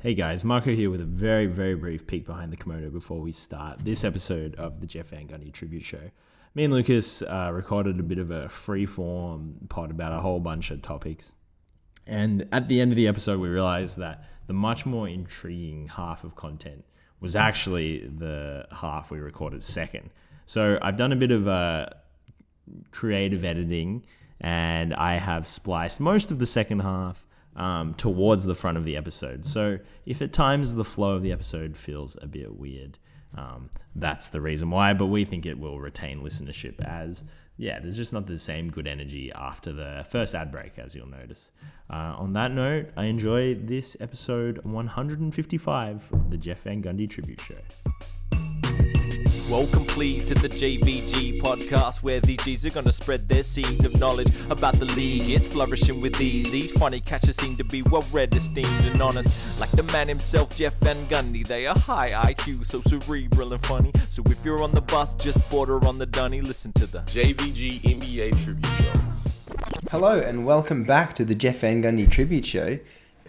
Hey guys, Marco here with a very, very brief peek behind the kimono before we start this episode of the Jeff Van Gundy Tribute Show. Me and Lucas recorded a bit of a free-form pod about a whole bunch of topics. And at the end of the episode, we realized that the much more intriguing half of content was actually the half we recorded second. So I've done a bit of creative editing, and I have spliced most of the second half towards the front of the episode. So if at times the flow of the episode feels a bit weird, that's the reason why. But we think it will retain listenership as, there's just not the same good energy after the first ad break, as you'll notice. On that note, I enjoy this episode 155 of the Jeff Van Gundy Tribute Show. Welcome please to the JVG podcast, where these G's are going to spread their seeds of knowledge about the league. It's flourishing with these. These funny catchers seem to be well read, esteemed and honest. Like the man himself, Jeff Van Gundy. They are high IQ, so cerebral and funny. So if you're on the bus, just border on the dunny. Listen to the JVG NBA Tribute Show. Hello and welcome back to the Jeff Van Gundy Tribute Show.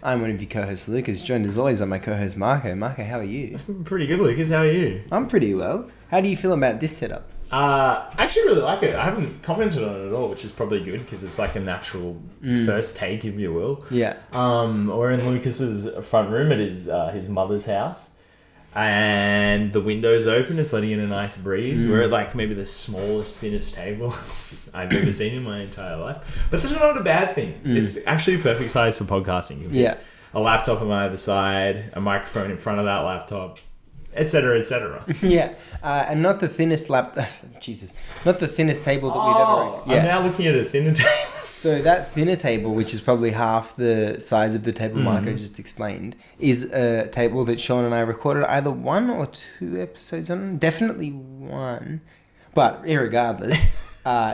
I'm one of your co-hosts, Lucas, joined as always by my co-host, Marco. Marco, how are you? Pretty good, Lucas. How are you? I'm pretty well. How do you feel about this setup? I actually really like it. I haven't commented on it at all, which is probably good because it's like a natural first take, if you will. Yeah. We're in Lucas's front room at his mother's house, and the window's open. It's letting in a nice breeze. We're at like maybe the smallest, thinnest table I've ever seen in my entire life. But that's not a bad thing. It's actually perfect size for podcasting. You Yeah. a laptop on either side, a microphone in front of that laptop, etc., etc. Yeah. And not the thinnest not the thinnest table that we've ever... Yeah. I'm now looking at a thinner table. So that thinner table, which is probably half the size of the table Marco just explained, is a table that Sean and I recorded either 1 or 2 episodes on. Definitely 1. But irregardless,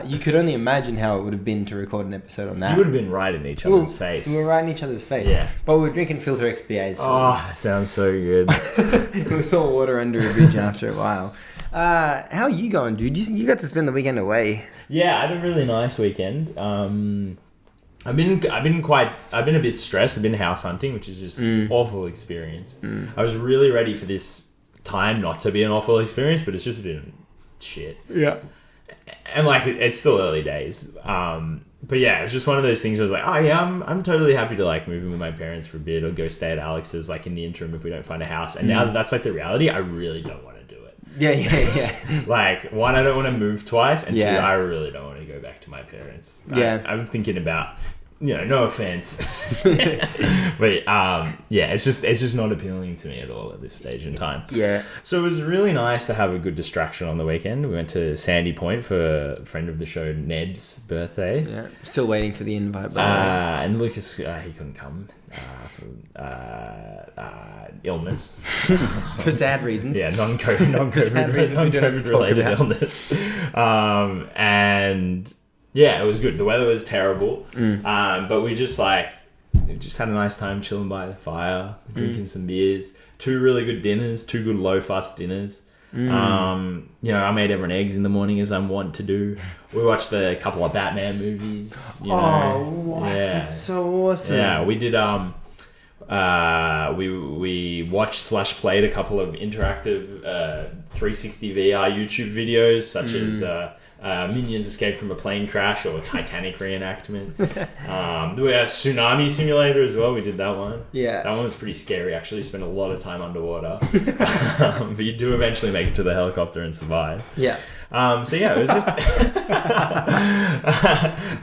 you could only imagine how it would have been to record an episode on that. You would have been right in each other's face. We were right in each other's face. Yeah. But we were drinking filter XPAs. So that sounds so good. it was all water under a bridge after a while. How are you going, dude? You got to spend the weekend away. Yeah, I had a really nice weekend. I've been a bit stressed. I've been house hunting, which is just an awful experience. I was really ready for this time not to be an awful experience, but it's just been shit. Yeah. And like it's still early days. But yeah, it was just one of those things where I was like, oh yeah, I'm totally happy to like move in with my parents for a bit or go stay at Alex's like in the interim if we don't find a house. And now that that's like the reality, I really don't want to do it. Yeah. Like, 1, I don't want to move twice, and 2, I really don't want to go back to my parents. Yeah. I'm thinking about, no offense. But, it's just not appealing to me at all at this stage in time. Yeah. So it was really nice to have a good distraction on the weekend. We went to Sandy Point for a friend of the show, Ned's birthday. Yeah. Still waiting for the invite. By the way. And Lucas, he couldn't come for illness. For sad reasons. Yeah, non-COVID related illness. And yeah, it was good. The weather was terrible. But we just had a nice time chilling by the fire, drinking some beers, 2 really good dinners, 2 good low-fuss dinners. I made everyone eggs in the morning as I'm wont to do. We watched a couple of Batman movies. What? Yeah. That's so awesome. Yeah, we did. We watched / played a couple of interactive 360 VR YouTube videos, such as Minions Escape from a Plane Crash or Titanic reenactment. We had a tsunami simulator as well. We did that one. Yeah. That one was pretty scary, actually. You spent a lot of time underwater. But you do eventually make it to the helicopter and survive. Yeah. It was just...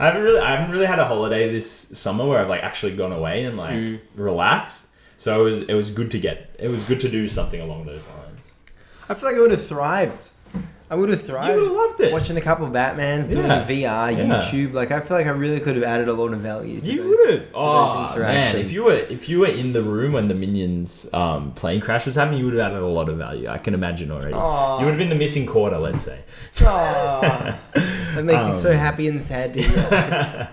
I haven't really had a holiday this summer where I've like actually gone away and relaxed. So it was good to do something along those lines. I feel like I would have thrived. You would have loved it. Watching a couple of Batmans, doing VR, YouTube. Like, I feel like I really could have added a lot of value to those interactions. Oh, man. If you were in the room when the Minions plane crash was happening, you would have added a lot of value. I can imagine already. You would have been the missing quarter, let's say. That makes me so happy and sad to hear.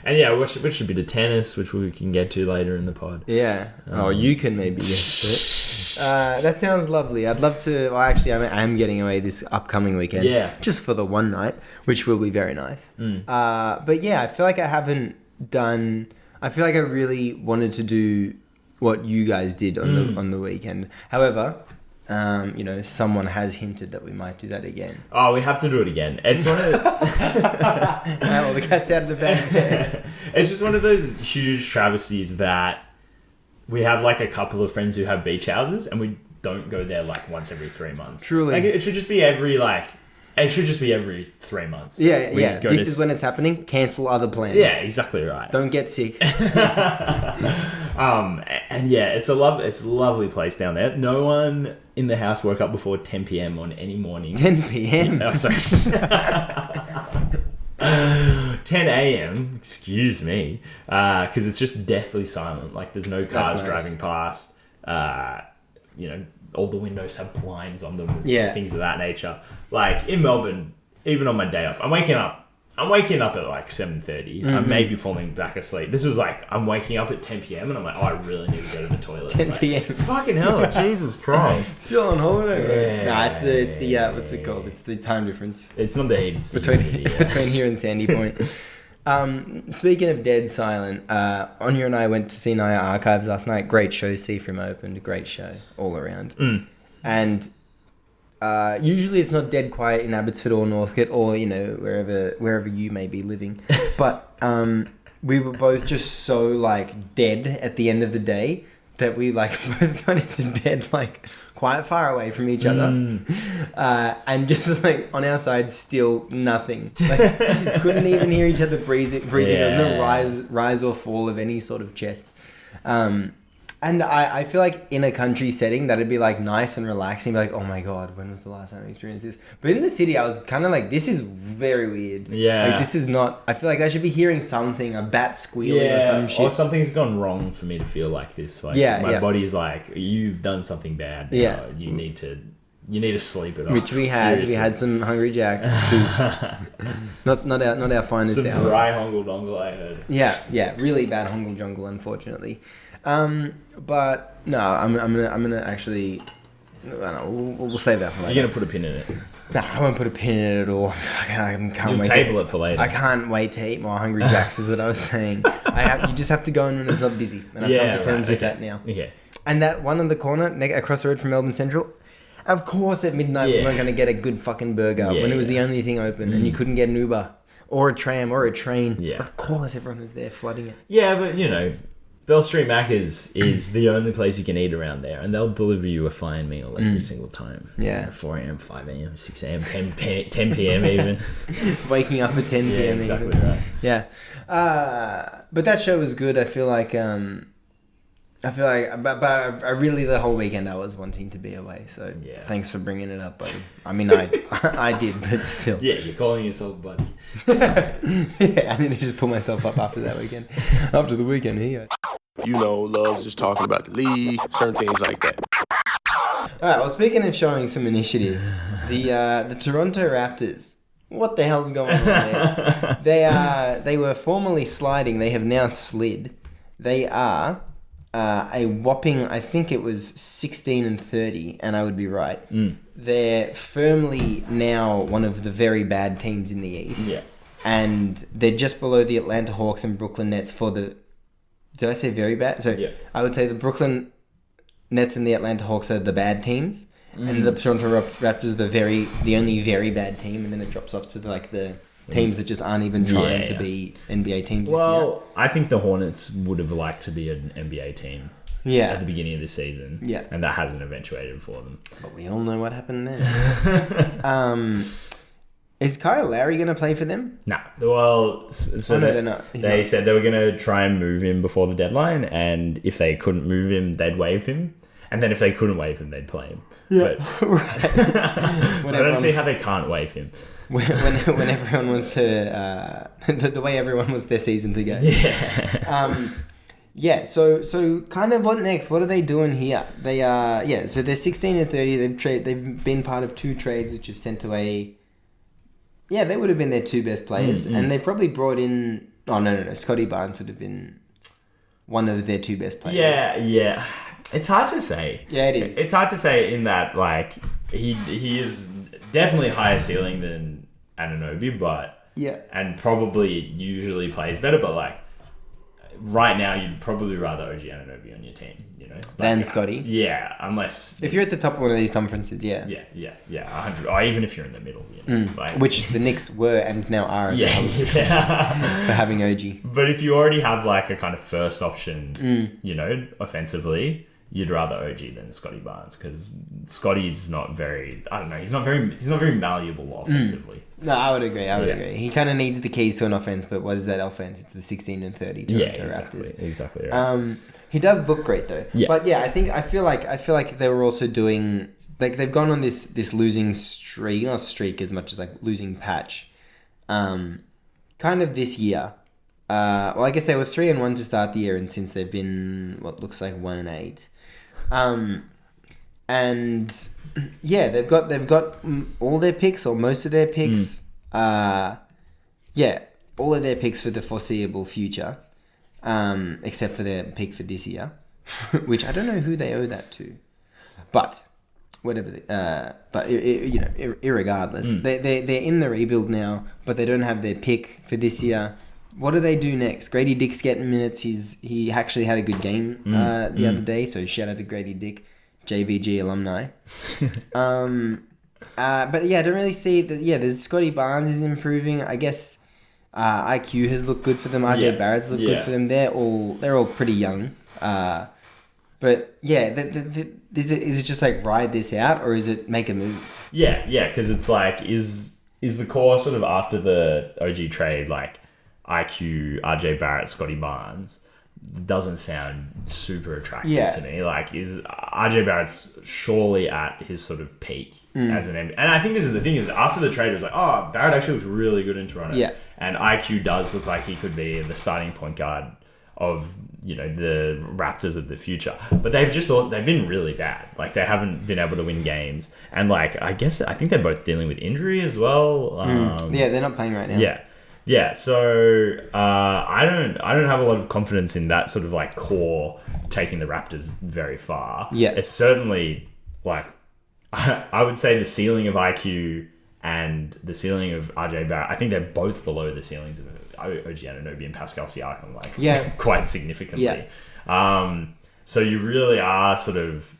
And yeah, which should be the tennis, which we can get to later in the pod. Yeah. You can maybe get to it. That sounds lovely. I'd love to... Well, actually, I am getting away this upcoming weekend. Yeah. Just for the one night, which will be very nice. But yeah, I feel like I haven't done... I feel like I really wanted to do what you guys did on the weekend. However, someone has hinted that we might do that again. Oh, we have to do it again. It's one of well, the cat's out of the bag. It's just one of those huge travesties that we have like a couple of friends who have beach houses and we don't go there like once every 3 months. Truly. Like it should just be every 3 months. Yeah. This is when it's happening. Cancel other plans. Yeah, exactly right. Don't get sick. And yeah, it's a lovely place down there. No one in the house woke up before 10 p.m. on any morning. 10 p.m. Oh, sorry. 10 a.m. Excuse me, because it's just deathly silent. Like there's no cars driving past. All the windows have blinds on them. Yeah. Things of that nature. Like in Melbourne, even on my day off, I'm waking up at like 7:30. I may be falling back asleep. This was like, I'm waking up at 10 p.m. and I'm like, I really need to go to the toilet. 10 p.m. Fucking hell, Jesus Christ. Still on holiday. Yeah. Nah, it's the what's it called? It's the time difference. It's not the heat, it's the Between humidity, yeah. between here and Sandy Point. Speaking of dead silent, Anya and I went to see Naya Archives last night. Great show. Seafrim opened. Great show all around. And usually it's not dead quiet in Abbotsford or Northcote or wherever you may be living, but we were both just so like dead at the end of the day that we like both got into bed like quite far away from each other, and just like on our side still nothing. Like couldn't even hear each other breathing. There was no rise or fall of any sort of chest. And I feel like in a country setting, that'd be like nice and relaxing. Be like, oh my God, when was the last time I experienced this? But in the city, I was kind of like, this is very weird. Yeah. Like this is not, I feel like I should be hearing something, a bat squealing or some shit. Or something's gone wrong for me to feel like this. Like my body's like, you've done something bad. Yeah. You need to sleep it off. Which we had. Seriously. We had some Hungry Jacks, which is not our finest hour. Some dry hongle dongle, I heard. Yeah. Really bad hongle jungle, unfortunately. But no, I'm gonna actually. I don't know, we'll save that for later. You're gonna put a pin in it. No, I won't put a pin in it at all. I can't You'll wait. Table it for later. I can't wait to eat more Hungry Jacks. Is what I was saying. You just have to go in when it's not busy, and I've come to terms with that now. Yeah. And that one on the corner, across the road from Melbourne Central. Of course, at midnight we weren't going to get a good fucking burger when it was the only thing open, and you couldn't get an Uber or a tram or a train. Yeah. Of course, everyone was there flooding it. Yeah, but Bell Street Macca's is the only place you can eat around there, and they'll deliver you a fine meal every single time. Yeah. 4 a.m., 5 a.m., 6 a.m., 10 p.m. even. Waking up at 10 p.m. Yeah, exactly even. right. Yeah. But that show was good. I feel like, but I really, the whole weekend I was wanting to be away. So thanks for bringing it up, buddy. I mean, I did, but still. Yeah, you're calling yourself buddy. Yeah, I need to just pull myself up after that weekend. After the weekend here. Loves just talking about the league, certain things like that. Alright, well, speaking of showing some initiative, the Toronto Raptors. What the hell's going on there? They were formerly sliding. They have now slid. They are a whopping, I think it was 16-30, and I would be right. They're firmly now one of the very bad teams in the East. Yeah. And they're just below the Atlanta Hawks and Brooklyn Nets for the... Did I say very bad? So I would say the Brooklyn Nets and the Atlanta Hawks are the bad teams, and the Toronto Raptors are the only very bad team, and then it drops off to the teams that just aren't even trying to be NBA teams this year. Well, I think the Hornets would have liked to be an NBA team at the beginning of the season. Yeah. And that hasn't eventuated for them. But we all know what happened there. Is Kyle Lowry going to play for them? No. Well, so no, they're not. They said they were going to try and move him before the deadline, and if they couldn't move him, they'd waive him. And then if they couldn't waive him, they'd play him. Yeah, but I don't see how they can't waive him. When everyone wants to... the way everyone wants their season to go. Yeah. So kind of what next? What are they doing here? They are... Yeah, so they're 16-30. They've been part of 2 trades which have sent away... Yeah, they would have been their 2 best players. And they've probably brought in... Oh, no. Scotty Barnes would have been one of their 2 best players. Yeah. It's hard to say. Yeah, it is. It's hard to say in that, like, he is definitely higher ceiling than Anunoby, but... Yeah. And probably usually plays better, but, like... right now you'd probably rather OG Anunoby on your team, you know, than Scotty. Yeah, unless If you're at the top of one of these conferences, yeah. 100, or even if you're in the middle, you know, Which the Knicks were and now are yeah. for having OG. But if you already have like a kind of first option, you know, offensively, you'd rather OG than Scotty Barnes, because Scotty's not very, I don't know, he's not very malleable offensively. No, I would agree. Agree. He kind of needs the keys to an offense, but what is that offense? It's the 16 and 30 Toronto Raptors. Exactly right. He does look great though. Yeah. But yeah, I feel like they were also doing, like, they've gone on this losing streak, not streak as much as like losing patch, kind of this year. Well, I guess they were 3-1 to start the year, and since they've been what looks like 1-8. And yeah, they've got all their picks, or most of their picks. All of their picks for the foreseeable future, except for their pick for this year, which I don't know who they owe that to, but whatever. Irregardless, they're in the rebuild now, but they don't have their pick for this year. What do they do next? Grady Dick's getting minutes. He actually had a good game the other day, so shout out to Grady Dick, JVG alumni. But yeah, I don't really see that. Yeah, there's Scotty Barnes is improving. I guess IQ has looked good for them. RJ Barrett's looked good for them. They're all pretty young. But yeah, is it just like ride this out, or is it make a move? Yeah, because it's like is the core sort of after the OG trade like IQ, RJ Barrett, Scotty Barnes doesn't sound super attractive to me. Like, is RJ Barrett's surely at his sort of peak as an NBA. And I think this is the thing, is after the trade it was like, oh, Barrett actually looks really good in Toronto. Yeah. And IQ does look like he could be the starting point guard of, you know, the Raptors of the future. But they've been really bad. Like, they haven't been able to win games. And like, I think they're both dealing with injury as well. Yeah, they're not playing right now. Yeah, so I don't have a lot of confidence in that sort of like core taking the Raptors very far. Yeah, it's certainly like I would say the ceiling of IQ and the ceiling of RJ Barrett. I think they're both below the ceilings of OG Anunoby and Pascal Siakam, like quite significantly. Yeah. So you really are sort of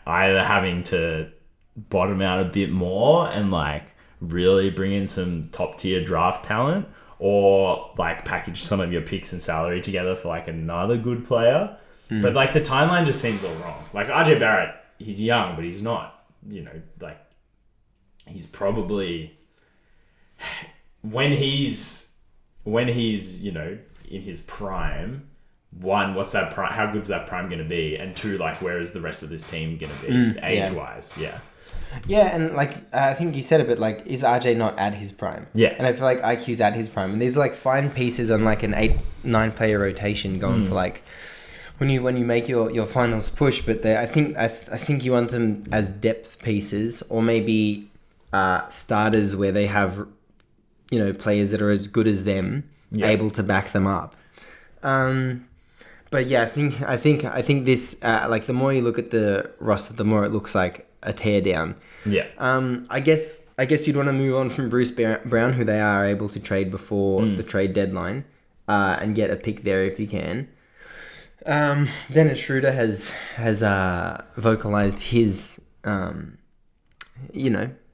either having to bottom out a bit more and like really bring in some top tier draft talent, or like package some of your picks and salary together for like another good player. But like the timeline just seems all wrong. Like RJ Barrett, he's young, but he's not, you know, like he's probably when he's, you know, in his prime, one, what's that prime? How good's that prime going to be? And two, like, where is the rest of this team going to be age-wise? Yeah, and like I think you said it, but like, is RJ not at his prime? Yeah, and I feel like IQ's at his prime, and these are like fine pieces on like an 8-9 player rotation going for like when you make your finals push. But I think you want them as depth pieces, or maybe starters where they have, you know, players that are as good as them, able to back them up. But yeah, I think this like the more you look at the roster, the more it looks like a teardown. Yeah. I guess you'd want to move on from Bruce Brown, who they are able to trade before the trade deadline, and get a pick there if you can. Dennis Schroeder has vocalized his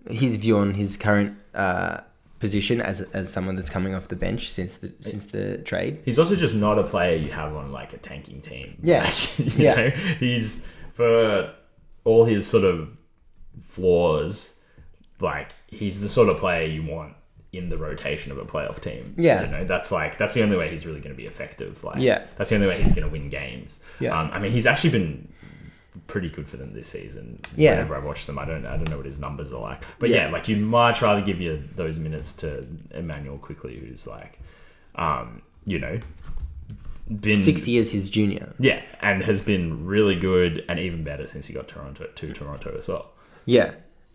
his view on his current position as someone that's coming off the bench since the trade. He's also just not a player you have on like a tanking team. Yeah. Like, you know, he's, for all his sort of flaws, like he's the sort of player you want in the rotation of a playoff team. Yeah. You know, that's the only way he's really going to be effective. Like, that's the only way he's going to win games. Yeah. I mean, he's actually been pretty good for them this season. Yeah. Whenever I watch them, I don't know what his numbers are like. But yeah, like you'd much rather give you those minutes to Emmanuel Quickly, who's like, you know, been 6 years his junior. Yeah, and has been really good and even better since he got to Toronto as well. Yeah.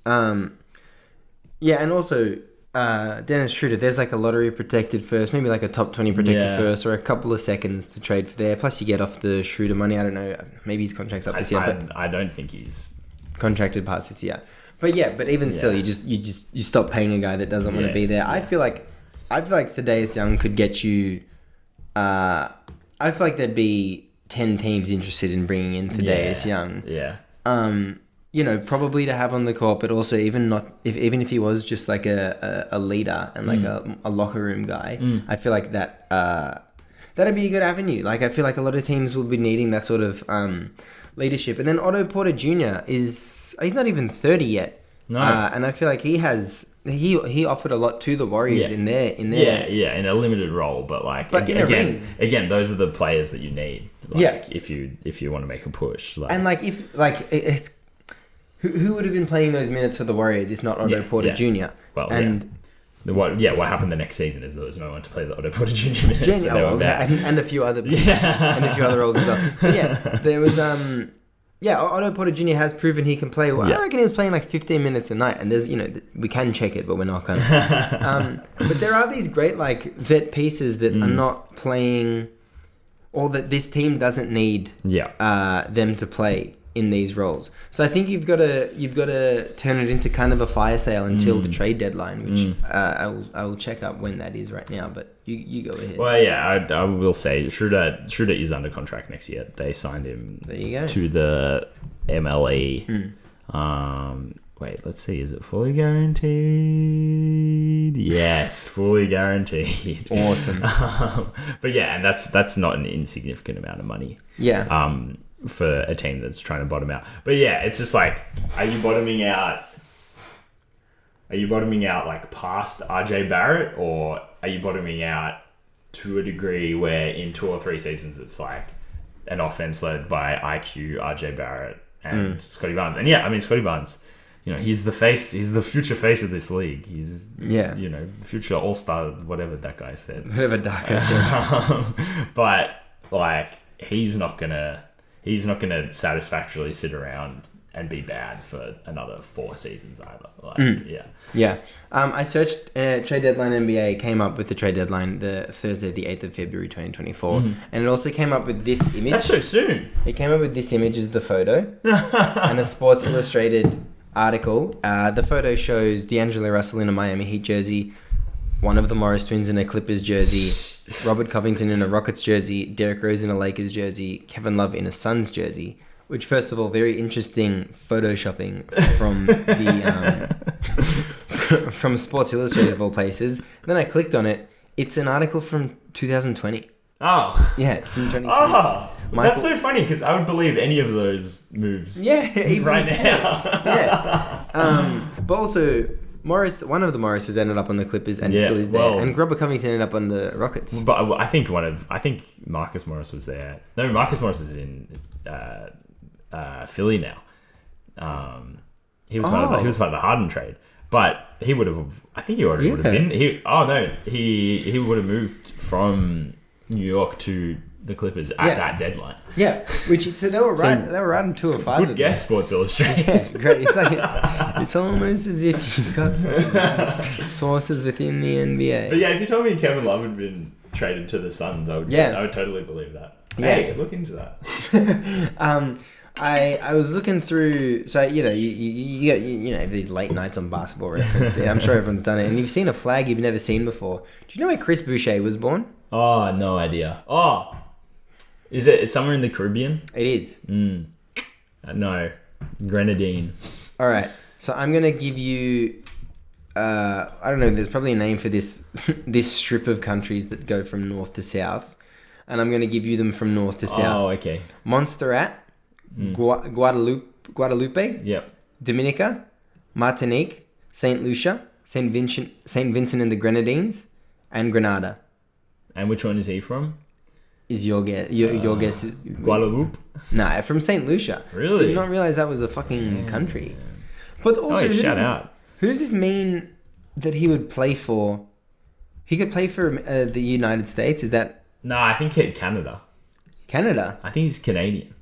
Yeah, and also Dennis Schroeder, there's like a lottery protected first, maybe like a top 20 protected first, or a couple of seconds to trade for there. Plus you get off the Schroeder money. I don't know, maybe his contract's up this year, but I don't think he's contracted past this year. But yeah, but even still, you stop paying a guy that doesn't want to be there. I feel like Thaddeus Young could get you. I I feel like there'd be 10 teams interested in bringing in Thaddeus Young. Yeah. Probably to have on the court, but also even if he was just like a leader and like a locker room guy, I feel like that that'd be a good avenue. Like I feel like a lot of teams will be needing that sort of leadership. And then Otto Porter Jr. he's not even 30 yet. No. And I feel like he offered a lot to the Warriors in their in a limited role, but again, those are the players that you need. If you want to make a push, and it's who would have been playing those minutes for the Warriors if not Otto Porter Jr. Well, what happened the next season is there was no one to play the Otto Porter Jr. minutes, and a few other and a few other roles as well. But there was Otto Porter Jr. has proven he can play. Well, I reckon he was playing like 15 minutes a night, and there's we can check it, but we're not gonna. But there are these great like vet pieces that are not playing, or that this team doesn't need them to play in these roles. So I think you've got to turn it into kind of a fire sale until the trade deadline, which I will check up when that is right now. But you go ahead. Well, yeah, I will say Schroeder is under contract next year. They signed him to the MLE. Wait, let's see. Is it fully guaranteed? Yes, fully guaranteed. Awesome. But yeah, and that's not an insignificant amount of money. Yeah. For a team that's trying to bottom out. But yeah, it's just like, are you bottoming out like past RJ Barrett, or are you bottoming out to a degree where in 2 or 3 seasons it's like an offense led by IQ, RJ Barrett and Scotty Barnes? And yeah, I mean, Scotty Barnes, he's the future face of this league. He's future all-star, whatever that guy said. Whatever that guy said. But like, he's not gonna satisfactorily sit around and be bad for another 4 seasons either. I searched trade deadline NBA, came up with the trade deadline the Thursday the 8th of February 2024, and it also came up with this image. That's so soon. It came up with this image as the photo and a Sports Illustrated article. The photo shows D'Angelo Russell in a Miami Heat jersey, one of the Morris twins in a Clippers jersey, Robert Covington in a Rockets jersey, Derrick Rose in a Lakers jersey, Kevin Love in a Suns jersey. Which, first of all, very interesting photoshopping from the from Sports Illustrated of all places. Then I clicked on it. It's an article from 2020. Oh, yeah, from 2020. Oh, that's so funny because I would believe any of those moves. Yeah, even right now. Yeah, but also. One of the Morrises ended up on the Clippers and still is there, and Robert Covington ended up on the Rockets. But I think Marcus Morris was there. No, Marcus Morris is in Philly now. He was part of the Harden trade, but he would have. I think he already would have been. He would have moved from New York to the Clippers at that deadline. Yeah, so they were right. They were right in 2 or 5. Good guess, Sports Illustrated. Yeah, great. It's like it's almost as if you've got sources within the NBA. But yeah, if you told me Kevin Love had been traded to the Suns, I would totally believe that. Yeah. Hey, look into that. I was looking through, so you have these late nights on Basketball Reference. Yeah, I'm sure everyone's done it, and you've seen a flag you've never seen before. Do you know where Chris Boucher was born? Oh, no idea. Oh. Is it somewhere in the Caribbean? It is. No. Grenadine. All right. So I'm going to give you... I don't know. There's probably a name for this strip of countries that go from north to south. And I'm going to give you them from north to south. Oh, okay. Montserrat, Guadalupe, yep. Dominica, Martinique, St. Lucia, St. Vincent and the Grenadines, and Grenada. And which one is he from? Is your guess? Your guess is Guadeloupe? Nah, from St. Lucia. Really? Did not realize that was a fucking country. But also, who does this mean that he would play for? He could play for the United States. Is that? No, I think Canada. Canada. I think he's Canadian.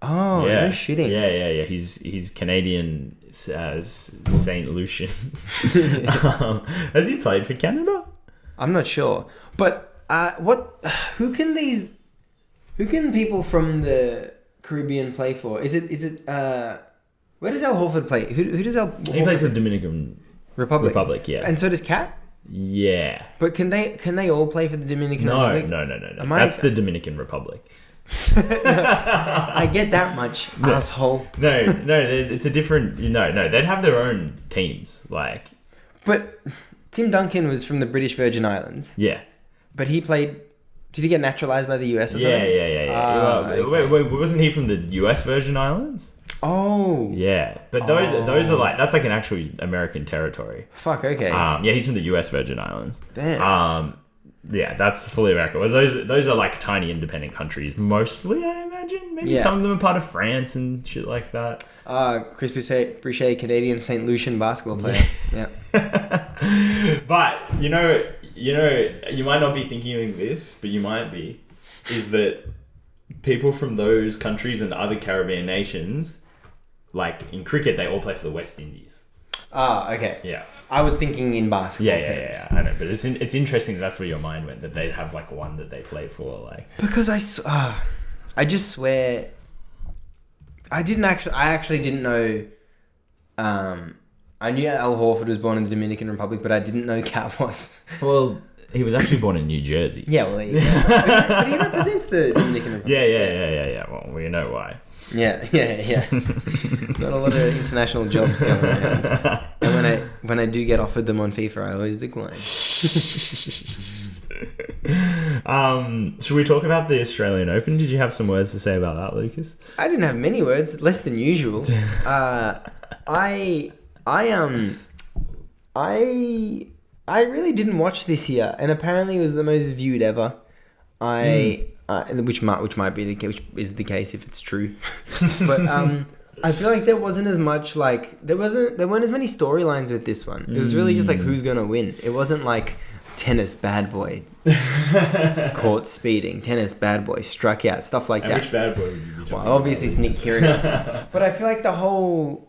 Oh, yeah. No shitting. Yeah. He's Canadian, St. Lucian. Has he played for Canada? I'm not sure, but. Who can people from the Caribbean play for? Is it where does Al Horford play? Who does Al Horford? He plays for the Dominican Republic, yeah. And so does Kat? Yeah. But can they all play for the Dominican No. Republic? That's the Dominican Republic. I get that much, asshole. No, it's a different. No, they'd have their own teams. Like, but Tim Duncan was from the British Virgin Islands. yeah, But he played. Did he get naturalized by the US or something? Yeah. Wait, wasn't he from the US Virgin Islands? Oh. Yeah, but those are like that's like an actual American territory. Fuck. Okay. Yeah, he's from the US Virgin Islands. Damn. Yeah, that's fully American. Well, those are like tiny independent countries, mostly. I imagine maybe some of them are part of France and shit like that. Chris Boucher, Canadian St. Lucian basketball player. Yeah. But you know, you might not be thinking of this, but you might be. Is that people from those countries and other Caribbean nations, like in cricket, they all play for the West Indies. Okay. Yeah. I was thinking in basketball. Yeah. I know, but it's interesting that's where your mind went, that they'd have like one that they play for, like. Because I just swear, I actually didn't know. I knew Al Horford was born in the Dominican Republic, but I didn't know Cat was. Well, he was actually born in New Jersey. Yeah, well, there you go. But he represents the Dominican Republic. Yeah. Well, we know why. Yeah. Not a lot of international jobs going around. And when I do get offered them on FIFA, I always decline. Should we talk about the Australian Open? Did you have some words to say about that, Lucas? I didn't have many words, less than usual. I really didn't watch this year, and apparently it was the most viewed ever. Which might be which is the case if it's true. But I feel like there wasn't as much there weren't as many storylines with this one. It was really just like who's gonna win. It wasn't like tennis bad boy caught speeding, tennis bad boy struck out, stuff like that. Which bad boy would you be talking about? Obviously Nick Kyrgios. But I feel like the whole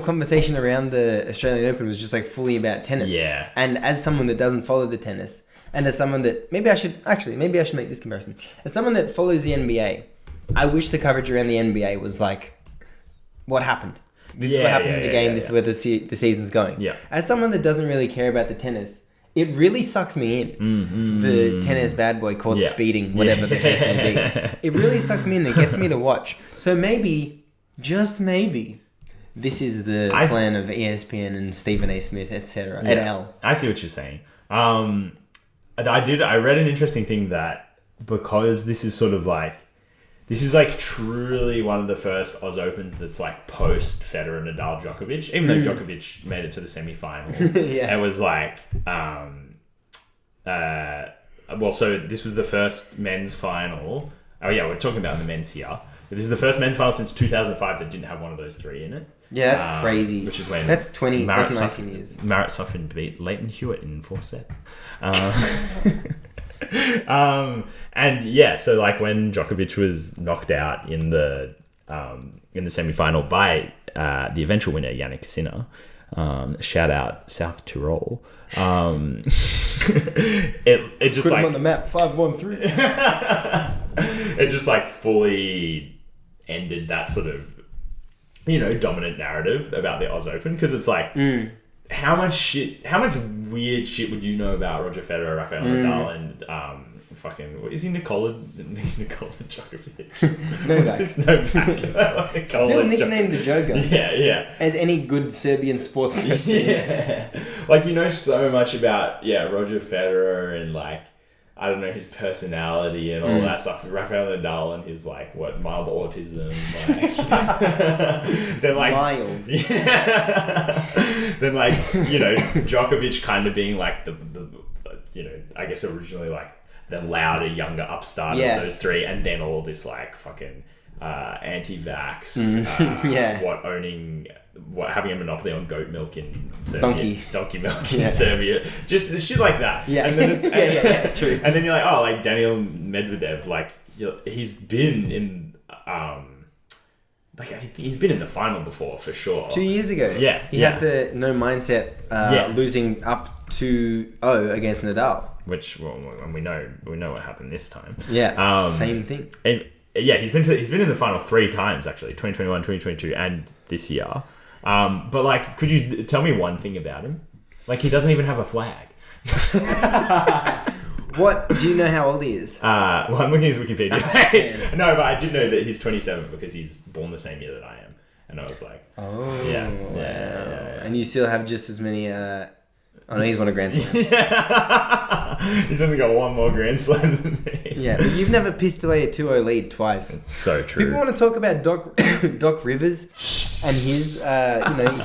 conversation around the Australian Open was just like fully about tennis. Yeah. And as someone that doesn't follow the tennis, and as someone that maybe I should make this comparison. As someone that follows the NBA, I wish the coverage around the NBA was like, what happened? This is what happens in the game. This is where the season's going. Yeah. As someone that doesn't really care about the tennis, it really sucks me in. The tennis bad boy caught speeding, whatever the case may be. It really sucks me in. It gets me to watch. So maybe, just maybe, this is the plan of ESPN and Stephen A. Smith, etc. et al. I see what you're saying. I read an interesting thing that because this is truly one of the first Oz Opens that's like post Federer-Nadal-Djokovic, even though Djokovic made it to the semi-finals. It was like, so this was the first men's final. Oh yeah, we're talking about the men's here. This is the first men's final since 2005 that didn't have one of those three in it. Yeah, that's crazy. Which is when that's 19 years. Marat Safin beat Leighton Hewitt in 4 sets. And yeah, so like when Djokovic was knocked out in the semi-final by the eventual winner Yannick Sinner, shout out South Tyrol. It just put like him on the map 5-1-3. It just like fully ended that sort of dominant narrative about the Oz Open, because it's like how much weird shit would you know about Roger Federer, Rafael Nadal, and is he Nikola Djokovic? Novak. What's his Novak? Still nicknamed the Joker. Yeah. As any good Serbian sportsman. Yeah. Like so much about Roger Federer and like I don't know, his personality and all that stuff. Rafael Nadal and his like mild autism, like then like mild. Yeah. Then like Djokovic kind of being like the I guess originally like the louder, younger upstart of those three, and then all this like fucking anti-vax, having a monopoly on goat milk in Serbia, donkey milk in Serbia, just the shit like that. Yeah, and then it's true. And then you're like, like Daniel Medvedev, like he's been in he's been in the final before for sure. 2 years ago, he had the no mindset, losing up 2-0 against Nadal. Which we know what happened this time. Yeah, same thing. And he's been in the final 3 times actually, 2021, 2022, and this year. But like, could you tell me one thing about him? Like, he doesn't even have a flag. What? Do you know how old he is? Well, I'm looking at his Wikipedia page. No, but I did know that he's 27 because he's born the same year that I am. And I was like, Oh, yeah. And you still have just as many. Oh no, he's won a Grand Slam. He's only got one more Grand Slam than me. Yeah, but you've never pissed away a 2-0 lead twice. It's so true. People want to talk about Doc Rivers and his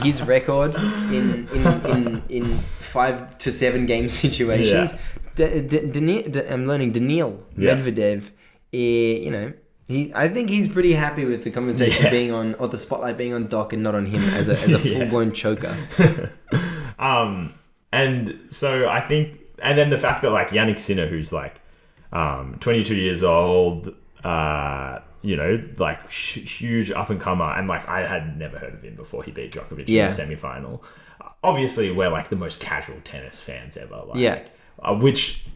his record in 5 to 7 game situations. I'm learning Daniil Medvedev. I think he's pretty happy with the conversation being on, or the spotlight being on Doc and not on him as a full blown choker. And so I think, and then the fact that like Yannick Sinner, who's like 22 years old, like huge up and comer, and like I had never heard of him before he beat Djokovic in the semi-final. Obviously, we're like the most casual tennis fans ever.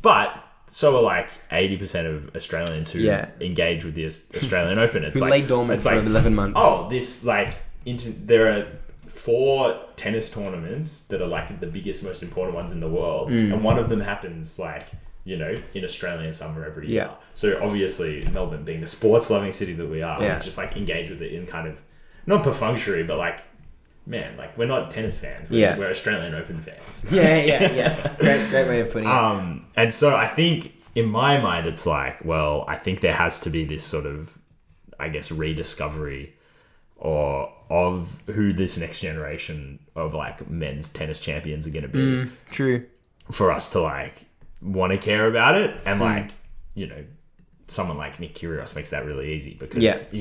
But so are like 80% of Australians who engage with the Australian Open. It's who like lay dormant for 11 months. Oh, this like there are 4 tennis tournaments that are like the biggest, most important ones in the world, and one of them happens like in Australian summer every year. So obviously Melbourne, being the sports loving city that we are, we just like engage with it in kind of not perfunctory, but like, man, like we're not tennis fans. We're Australian Open fans. Great way of putting it. And so I think in my mind, it's like, well, I think there has to be this sort of, I guess, rediscovery or of who this next generation of like men's tennis champions are going to be. True. For us to like want to care about it, and like someone like Nick Kyrgios makes that really easy because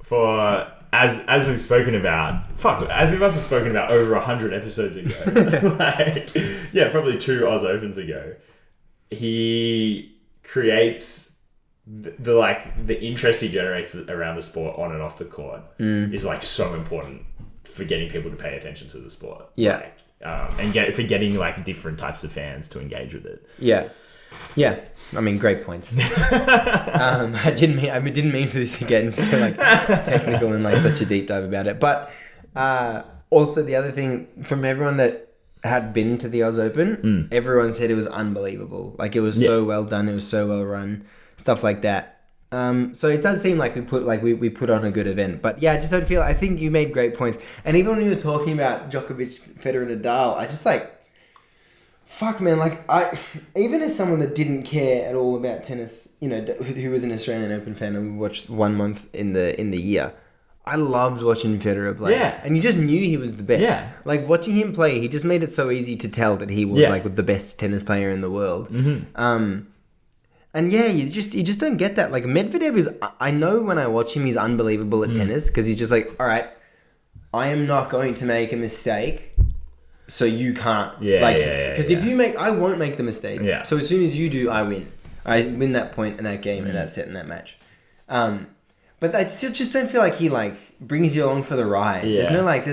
for as we've spoken about, as we must have spoken about over 100 episodes ago, like probably 2 Oz Opens ago, he creates the interest he generates around the sport on and off the court is like so important for getting people to pay attention to the sport. And for getting like different types of fans to engage with it. I mean, great points. I didn't mean for this to get so like technical and like such a deep dive about it. But also the other thing, from everyone that had been to the Oz Open, everyone said it was unbelievable. Like it was so well done, it was so well run, stuff like that. So it does seem like we put on a good event. But yeah, I just don't feel. I think you made great points. And even when you were talking about Djokovic, Federer, Nadal, I just like. Fuck, man, like, even as someone that didn't care at all about tennis, who was an Australian Open fan and we watched 1 month in the year, I loved watching Federer play. Yeah. And you just knew he was the best. Yeah. Like, watching him play, he just made it so easy to tell that he was, like, the best tennis player in the world. Mm-hmm. And yeah, you just don't get that. Like, Medvedev is, I know when I watch him, he's unbelievable at tennis, because he's just like, all right, I am not going to make a mistake. So you can't, because if you make, I won't make the mistake. Yeah. So as soon as you do, I win. I win that point in that game and that set in that match. But I just don't feel like he like brings you along for the ride. Yeah. There's no like,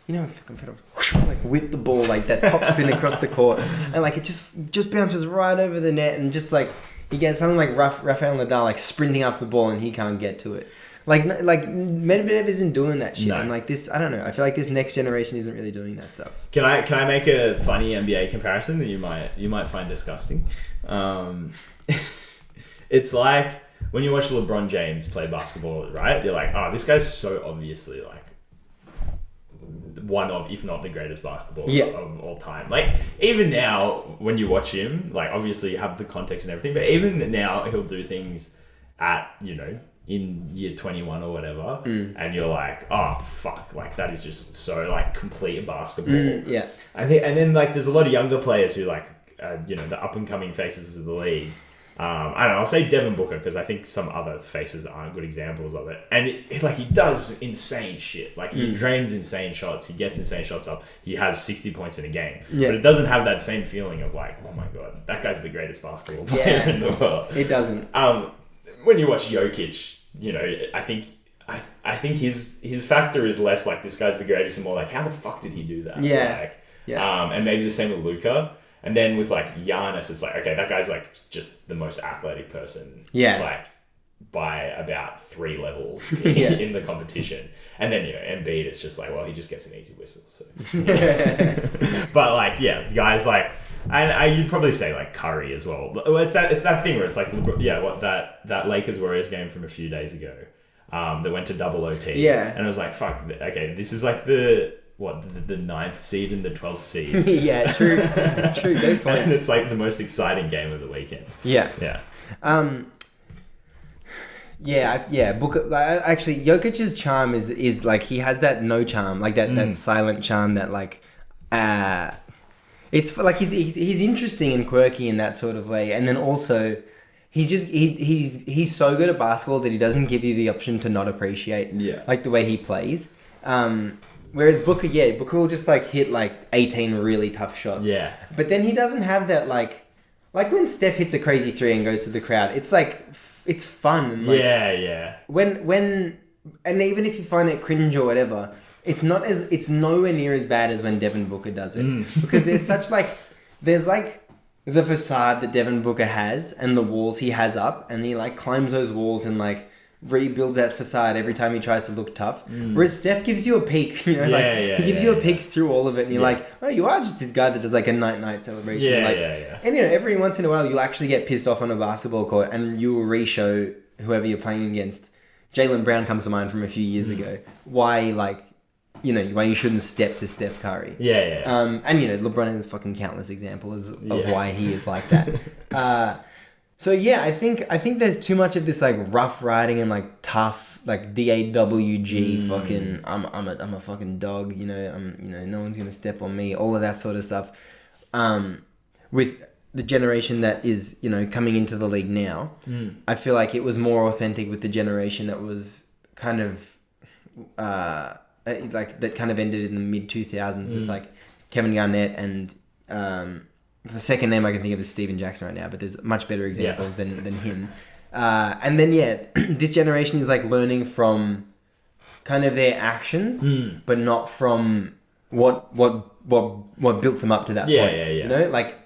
like whip the ball like that top spin across the court and like it just bounces right over the net and just like you get something like Rafael Nadal like sprinting after the ball and he can't get to it. Like Medvedev isn't doing that shit, and like this, I don't know. I feel like this next generation isn't really doing that stuff. Can I make a funny NBA comparison that you might find disgusting? It's like when you watch LeBron James play basketball, right? You're like, oh, this guy's so obviously like one of, if not the greatest basketball of all time. Like even now, when you watch him, like obviously you have the context and everything, but even now he'll do things at in year 21 or whatever, and you're like, oh fuck, like that is just so like complete basketball. And then like there's a lot of younger players who like the up and coming faces of the league. I don't know, I'll say Devin Booker because I think some other faces aren't good examples of it. And he does insane shit. Like he drains insane shots, he gets insane shots up, he has 60 points in a game. Yeah. But it doesn't have that same feeling of like, oh my god, that guy's the greatest basketball player in the world. It doesn't. When you watch Jokic, I think his factor is less like this guy's the greatest and more like how the fuck did he do that? And maybe the same with Luka. And then with like Giannis, it's like, okay, that guy's like just the most athletic person. Yeah. Like by about 3 levels in the competition. And then, Embiid, it's just like, well, he just gets an easy whistle. So. But like, guys like, and you'd probably say like Curry as well. Well, it's that thing where it's like, that Lakers Warriors game from a few days ago, that went to double OT. Yeah. And it was like, fuck, okay, this is like the 9th seed and the 12th seed. Yeah, true, good point. And it's like the most exciting game of the weekend. Yeah. Booker. Actually, Jokic's charm is like he has that no charm, like that silent charm that like, it's like he's interesting and quirky in that sort of way, and then also he's so good at basketball that he doesn't give you the option to not appreciate like the way he plays. Whereas Booker will just like hit like 18 really tough shots. Yeah, but then he doesn't have that like when Steph hits a crazy 3 and goes to the crowd. It's like. It's fun. Like, When and even if you find it cringe or whatever, it's nowhere near as bad as when Devin Booker does it. Because there's the facade that Devin Booker has and the walls he has up, and he like climbs those walls and like rebuilds that facade every time he tries to look tough. Whereas Steph gives you a peek, he gives you a peek through all of it, and you're like, oh, you are just this guy that does like a night celebration. And every once in a while you'll actually get pissed off on a basketball court, and you will re-show whoever you're playing against. Jaylen Brown comes to mind from a few years ago. Why why you shouldn't step to Steph Curry. And LeBron has fucking countless examples of why he is like that. So I think there's too much of this like rough riding and like tough like DAWG fucking I'm a fucking dog, no one's gonna step on me, all of that sort of stuff. With the generation that is coming into the league now, I feel like it was more authentic with the generation that was kind of like that kind of ended in the mid 2000s with like Kevin Garnett and the second name I can think of is Steven Jackson right now, but there's much better examples than him. And then, this generation is like learning from kind of their actions, but not from what built them up to that point. Like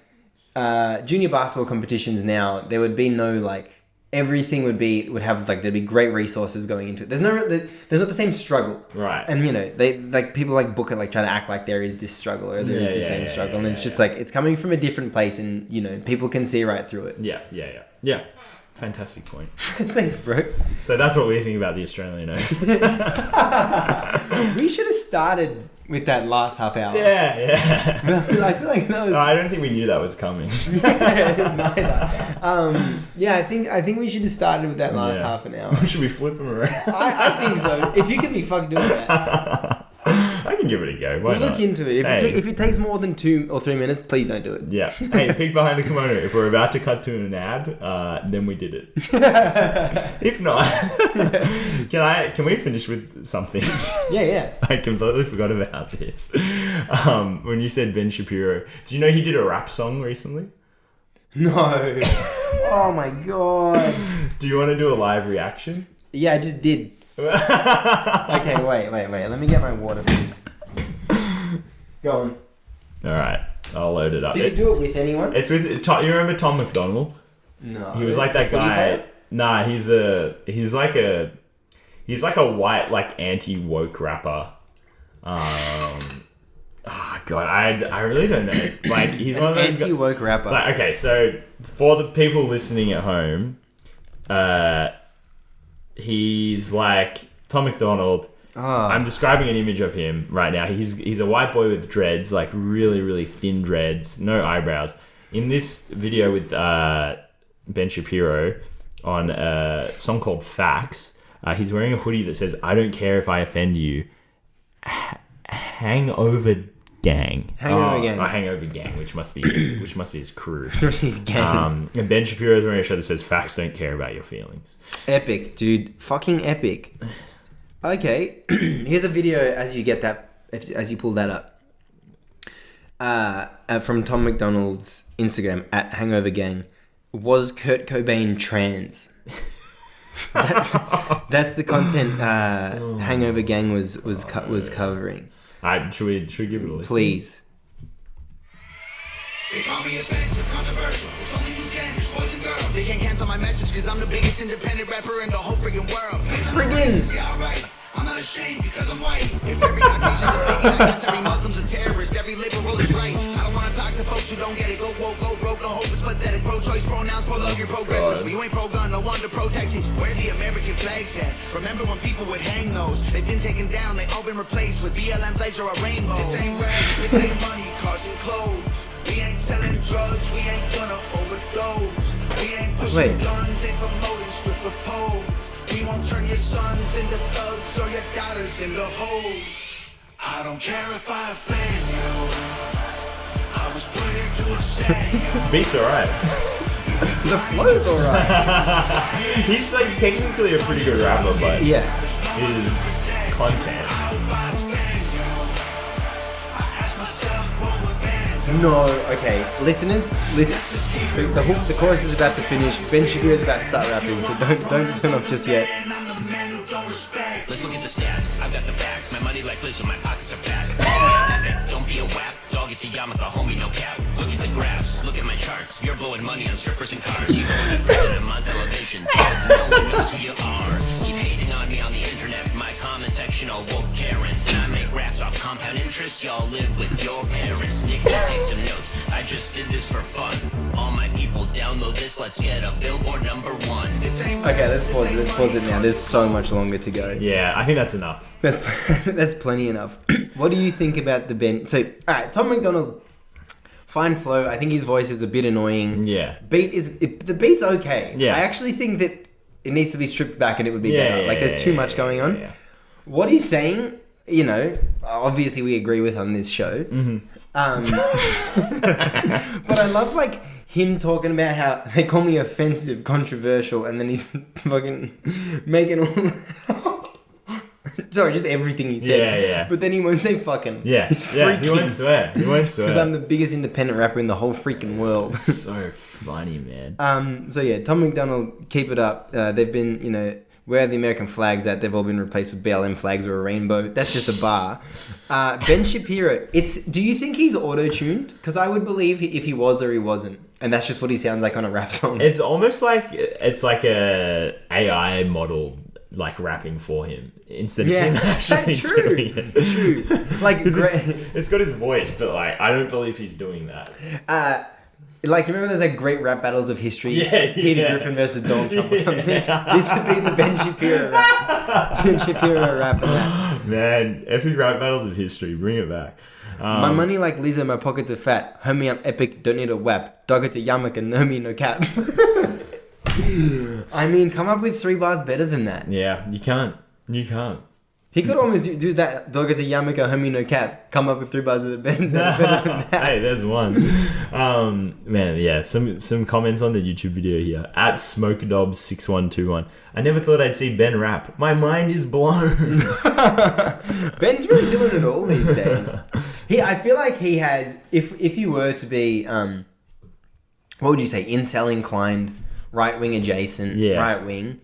junior basketball competitions now, there would be no like, everything would have like, there'd be great resources going into it. There's not the same struggle. Right. And they like people like Booker like try to act like there is this struggle or there is the same struggle. And it's just like, it's coming from a different place and people can see right through it. Yeah. Fantastic point. Thanks, Brooks. So that's what we think about the Australian Open. We should have started with that last half hour. Yeah. I feel like that was... No, I don't think we knew that was coming. Neither. I think we should have started with that last half an hour. Should we flip them around? I think so. If you can be fucking doing that. I can give it a go. Why not? Look into it. If it takes more than 2 or 3 minutes, please don't do it. Yeah. Hey, peek behind the kimono. If we're about to cut to an ad, then we did it. If not, can we finish with something? Yeah. I completely forgot about this. When you said Ben Shapiro, do you know he did a rap song recently? No. Oh my god. Do you want to do a live reaction? Yeah, I just did. Okay, wait. Let me get my water, please. Go on. All right, I'll load it up. Did you do it with anyone? It's with you remember Tom McDonald? No. He was like that guy. Nah, he's like a white like anti-woke rapper. God, I really don't know. Like he's one of those anti-woke rapper. Like, okay, so for the people listening at home, he's like Tom McDonald. Oh. I'm describing an image of him right now. He's a white boy with dreads, like really, really thin dreads, no eyebrows. In this video with Ben Shapiro on a song called Facts, he's wearing a hoodie that says, "I don't care if I offend you. Hangover Gang." Hangover Gang, which must be his crew. His gang. And Ben Shapiro is wearing a shirt that says, "Facts don't care about your feelings." Epic, dude. Fucking epic. Okay, here's a video as you pull that up. From Tom McDonald's Instagram at Hangover Gang. Was Kurt Cobain trans? That's the content Hangover Gang was covering. Should we give it a listen? Please. They call me offensive, controversial. There's only 2 genders, boys and girls. They can't cancel my message cause I'm the biggest independent rapper in the whole freaking world. Friggin'. Yeah, alright. I'm not ashamed because I'm white. If every Caucasian's a bigot, I guess every Muslim's a terrorist. Every liberal is right. I don't wanna talk to folks who don't get it. Go woke, go broke, no hope is pathetic. Pro-choice, pronouns, pro-love, you're progressive. But you ain't pro-gun, no one to protect you. Where the American flags at? Remember when people would hang those? They've been taken down, they all been replaced with BLM flags or a rainbow. This ain't rap, this ain't money, cars and clothes. We ain't selling drugs, we ain't gonna overdose. We ain't pushing guns, ain't promoting stripper poles. We won't turn your sons into thugs or your daughters into hoes. I don't care if I offend you. I was put here to upset you. Beat's alright. The flow's alright. He's like technically a pretty good rapper, but Yeah. his content. No, okay. Listeners, listen. The chorus is about to finish. Ben Shapiro's about to start rapping, so don't turn off just yet. Let's look at the stats. I've got the facts. My money like Lizzo, my pockets are fat. Don't be a whack. Dog, it's a yarmulke, homie, no cap. Look at the graphs. Look at my charts. You're blowing money on strippers and cars. You own the president on television. No one knows who you are. Keep hating on me on the internet. My comment section all woke Karens. And I make raps off compound interest. Y'all live with your parents. Nick, take some notes. I just did this for fun. All my people download this. Let's get a Billboard #1. Okay, let's pause it now. There's so much longer to go. Yeah, I think that's enough. That's plenty enough. What do you think about the Ben? So, alright, Tom McDonald, fine flow. I think his voice is a bit annoying. Yeah. The beat's okay. Yeah. I actually think that it needs to be stripped back and it would be better. Yeah, like, there's too much going on. Yeah. What he's saying, you know, obviously we agree with on this show. Mm-hmm. But I love, like, him talking about how they call me offensive, controversial, and then he's fucking making all... Sorry, just everything he said. Yeah. But then he won't say fucking. Yeah. He's Yeah, freaking. he won't swear. Because I'm the biggest independent rapper in the whole freaking world. So funny, man. So yeah, Tom McDonald, keep it up. They've been, you know, where are the American flags at? They've all been replaced with BLM flags or a rainbow. That's just a bar. Ben Shapiro, do you think he's auto-tuned? Because I would believe if he was or he wasn't. And that's just what he sounds like on a rap song. It's almost like it's like a AI model like rapping for him instead of him actually doing it. True. Like, it's got his voice, but like I don't believe he's doing that. Like, remember there's like great rap battles of history? Yeah. Peter Griffin versus Donald Trump or something? This would be the Ben Shapiro rap. Ben Shapiro rap and that. Man, epic rap battles of history, bring it back. My money like Lizzo, my pockets are fat. Homie, I'm epic, don't need a whap. Dog it's a yarmulke, no me, no cap. I mean, come up with 3 bars better than that. Yeah, you can't. He could almost do that. Dog it's a yarmulke, homie, no cap. Come up with 3 bars that are better than that. Hey, there's one. Man, yeah, some comments on the YouTube video here. At SmokeDob6121. I never thought I'd see Ben rap. My mind is blown. Ben's really doing it all these days. I feel like he has, if you were to be, what would you say, incel inclined, right wing adjacent, right wing,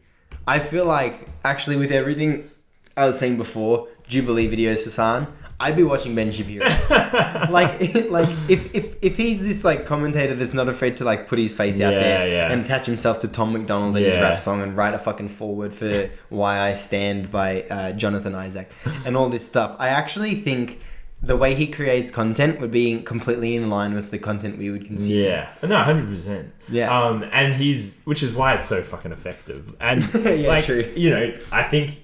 I feel like actually with everything I was saying before, Jubilee videos Hassan, I'd be watching Ben Shapiro. like if he's this like commentator that's not afraid to like put his face out there and attach himself to Tom McDonald and his rap song and write a fucking forward for Why I Stand by Jonathan Isaac and all this stuff. I actually think the way he creates content would be completely in line with the content we would consume. Yeah, no, 100%. Yeah. And which is why it's so fucking effective. And true. You know, I think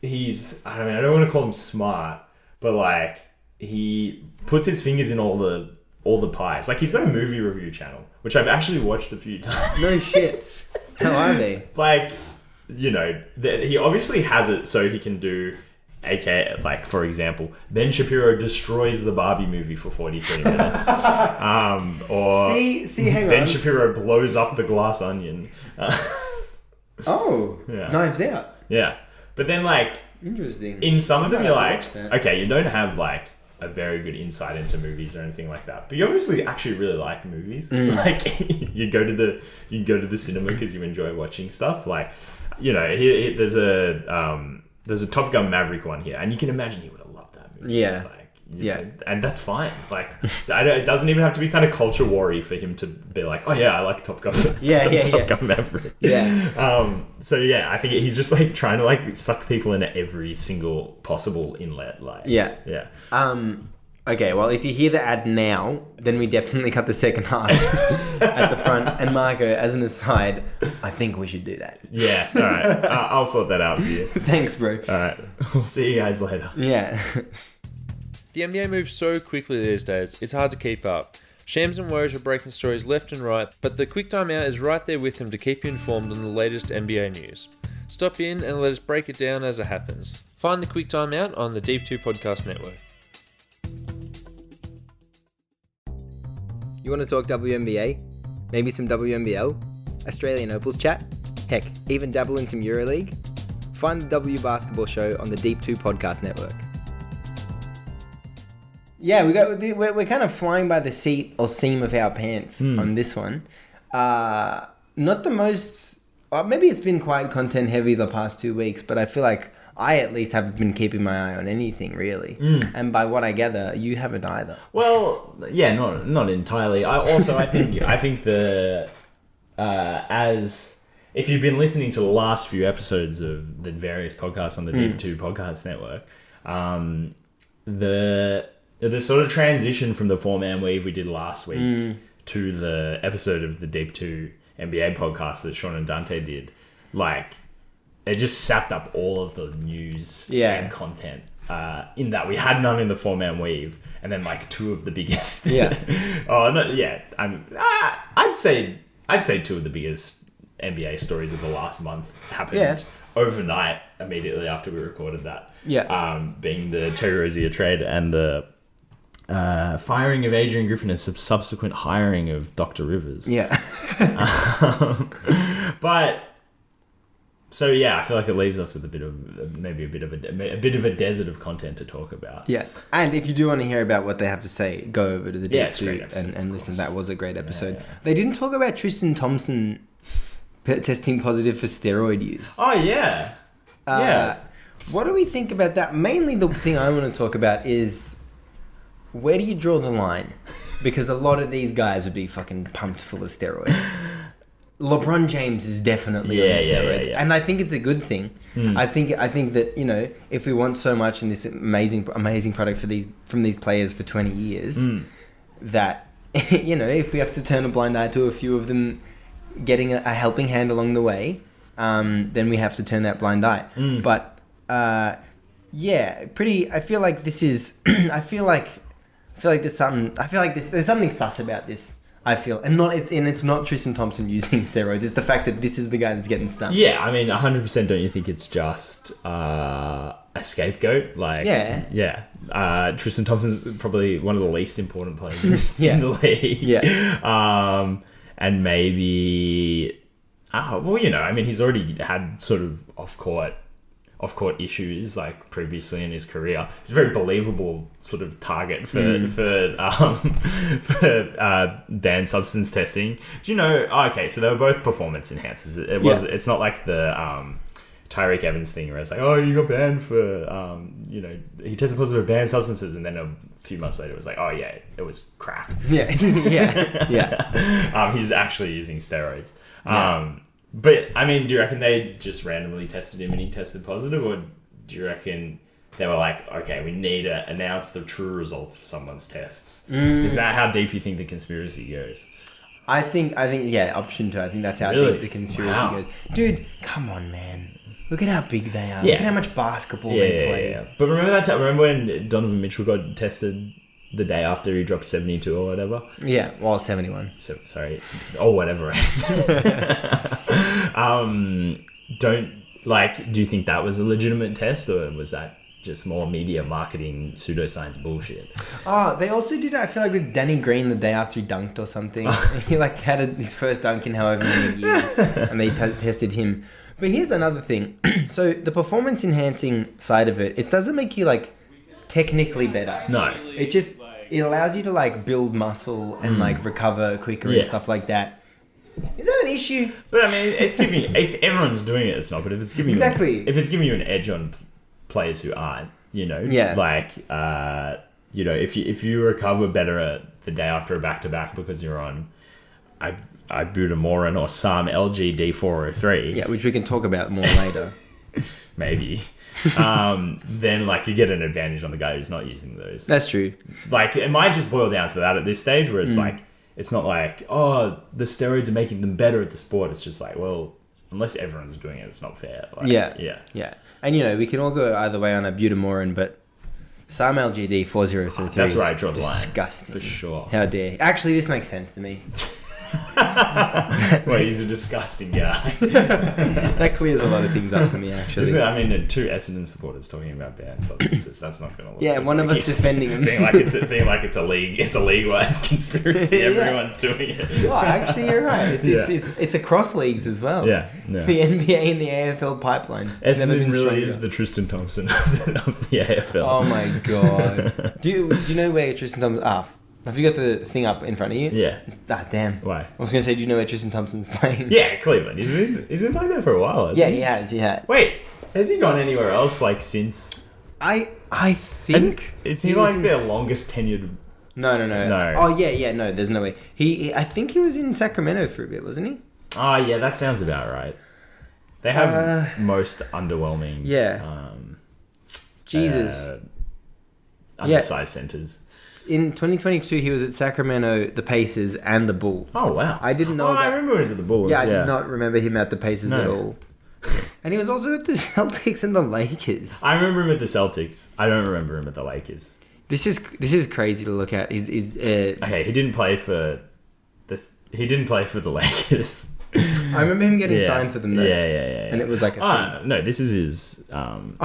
I don't want to call him smart, but like he puts his fingers in all the pies. Like he's got a movie review channel, which I've actually watched a few times. No shit. How are they? Like, you know, he obviously has it so he can do, aka, like, for example, Ben Shapiro destroys the Barbie movie for 43 minutes. Or hang Ben on. Shapiro blows up the Glass Onion. Knives Out. Yeah. But then, like, Interesting. in some of them, you're like, watch that. okay, you don't have, like, a very good insight into movies or anything like that. But you obviously actually really like movies. Like, you go to the cinema because you enjoy watching stuff. Like, you know, there's a Top Gun Maverick one here, and you can imagine he would have loved that movie. Yeah. Like, you know, and that's fine. Like, it doesn't even have to be kind of culture war-y for him to be like, oh yeah, I like Top Gun. Top Gun Maverick. Yeah. So yeah, I think he's just like trying to like suck people into every single possible inlet. Like, Yeah. Okay, well, if you hear the ad now, then we definitely cut the second half at the front. And Marco, as an aside, I think we should do that. Yeah, all right. I'll sort that out for you. Thanks, bro. All right. We'll see you guys later. Yeah. The NBA moves so quickly these days, it's hard to keep up. Shams and Woj are breaking stories left and right, but the Quick Time Out is right there with him to keep you informed on the latest NBA news. Stop in and let us break it down as it happens. Find the Quick Time Out on the Deep 2 Podcast Network. You want to talk WNBA? Maybe some WNBL? Australian Opals chat? Heck, even dabble in some EuroLeague? Find the W Basketball Show on the Deep 2 Podcast Network. Yeah, we're kind of flying by the seat or seam of our pants on this one. Not the most... maybe it's been quite content heavy the past 2 weeks, but I feel like I at least haven't been keeping my eye on anything really. And by what I gather, you haven't either. Well, yeah, not entirely. I think the as if you've been listening to the last few episodes of the various podcasts on the Deep 2 Podcast Network, the sort of transition from the 4-man weave we did last week to the episode of the Deep 2 NBA podcast that Sean and Dante did, like, it just sapped up all of the news and content. In that we had none in the 4-man weave, and then like two of the biggest. I'd say two of the biggest NBA stories of the last month happened overnight, immediately after we recorded that. Being the Terry Rozier trade and the firing of Adrian Griffin and subsequent hiring of Dr. Rivers. But so yeah, I feel like it leaves us with a bit of a desert of content to talk about. Yeah, and if you do want to hear about what they have to say, go over to the Deep 2 and listen. That was a great episode. Yeah. They didn't talk about Tristan Thompson testing positive for steroid use. Oh yeah, What do we think about that? Mainly, the thing I want to talk about is where do you draw the line? Because a lot of these guys would be fucking pumped full of steroids. LeBron James is definitely on steroids, and I think it's a good thing. I think that, you know, if we want so much in this amazing product from these players for 20 years, that, you know, if we have to turn a blind eye to a few of them getting a helping hand along the way, then we have to turn that blind eye. But I feel like this is. I feel like there's something sus about this. I feel, and it's not Tristan Thompson using steroids. It's the fact that this is the guy that's getting stung. Yeah, I mean, 100%. Don't you think it's just a scapegoat? Like, Tristan Thompson's probably one of the least important players in the league. And maybe, well, you know, I mean, he's already had sort of off-court issues like previously in his career. He's a very believable sort of target for banned substance testing. Do you know? Okay, so they were both performance enhancers. It's not like the Tyreek Evans thing where it's like, oh, you got banned for you know, he tested positive for banned substances, and then a few months later it was like, oh yeah, it was crack. He's actually using steroids. But, I mean, do you reckon they just randomly tested him and he tested positive? Or do you reckon they were like, okay, we need to announce the true results of someone's tests? Is that how deep you think the conspiracy goes? I think, option 2. I think that's how deep the conspiracy goes. Dude, come on, man. Look at how big they are. Look at how much basketball they play. Yeah. But remember when Donovan Mitchell got tested the day after he dropped 72 or whatever? Yeah, well, 71. Sorry. Or whatever else. Do you think that was a legitimate test, or was that just more media marketing pseudoscience bullshit? Oh, they also did it, I feel like, with Danny Green the day after he dunked or something. He had his first dunk in however many years, and they tested him. But here's another thing. So the performance enhancing side of it doesn't make you like technically better. No. It allows you to like build muscle and like recover quicker and stuff like that. Is that an issue? But I mean, it's giving. If everyone's doing it, it's not. But if it's giving if it's giving you an edge on players who aren't, you know, like you know, if you recover better the day after a back-to-back because you're on ibutamoren or some LGD403. Yeah, which we can talk about more later. Maybe. Then like you get an advantage on the guy who's not using those. That's true. Like it might just boil down to that at this stage where it's like, it's not like, oh, the steroids are making them better at the sport. It's just like, well, unless everyone's doing it, it's not fair. Like, yeah. And you know, we can all go either way on ibutamoren, but some LGD 4033 that's where I draw the line. Disgusting. For sure. How dare. Actually, this makes sense to me. Well, he's a disgusting guy. That clears a lot of things up for me, actually. I mean, two Essendon supporters talking about banned substances. That's not going to look Yeah, good. one of us defending him. being like it's a league-wide conspiracy. Yeah. Everyone's doing it. Oh, actually, you're right. It's across leagues as well. Yeah. The NBA and the AFL pipeline. It's never been Essendon really stronger. is the Tristan Thompson of the AFL. Oh my god. Do you know where Tristan Thompson? Have you got the thing up in front of you? Yeah. Ah, damn. Why? I was gonna say, do you know where Tristan Thompson's playing? Yeah, Cleveland. He's been playing there for a while. Hasn't Yeah, he? he has. Wait, has he gone anywhere else like since? I think Is he was like in their S- longest tenured? No. No. Oh yeah. No, there's no way. I think he was in Sacramento for a bit, wasn't he? Oh yeah, that sounds about right. They have most underwhelming. Yeah. Jesus. Undersized centers. In 2022, he was at Sacramento, the Pacers, and the Bulls. Oh wow! I didn't know. I remember he was at the Bulls. Yeah, I did not remember him at the Pacers at all. And he was also at the Celtics and the Lakers. I remember him at the Celtics. I don't remember him at the Lakers. This is crazy to look at. Okay, he didn't play for the Lakers. I remember him getting signed for them though. Yeah. And it was like a thing. No, this is his.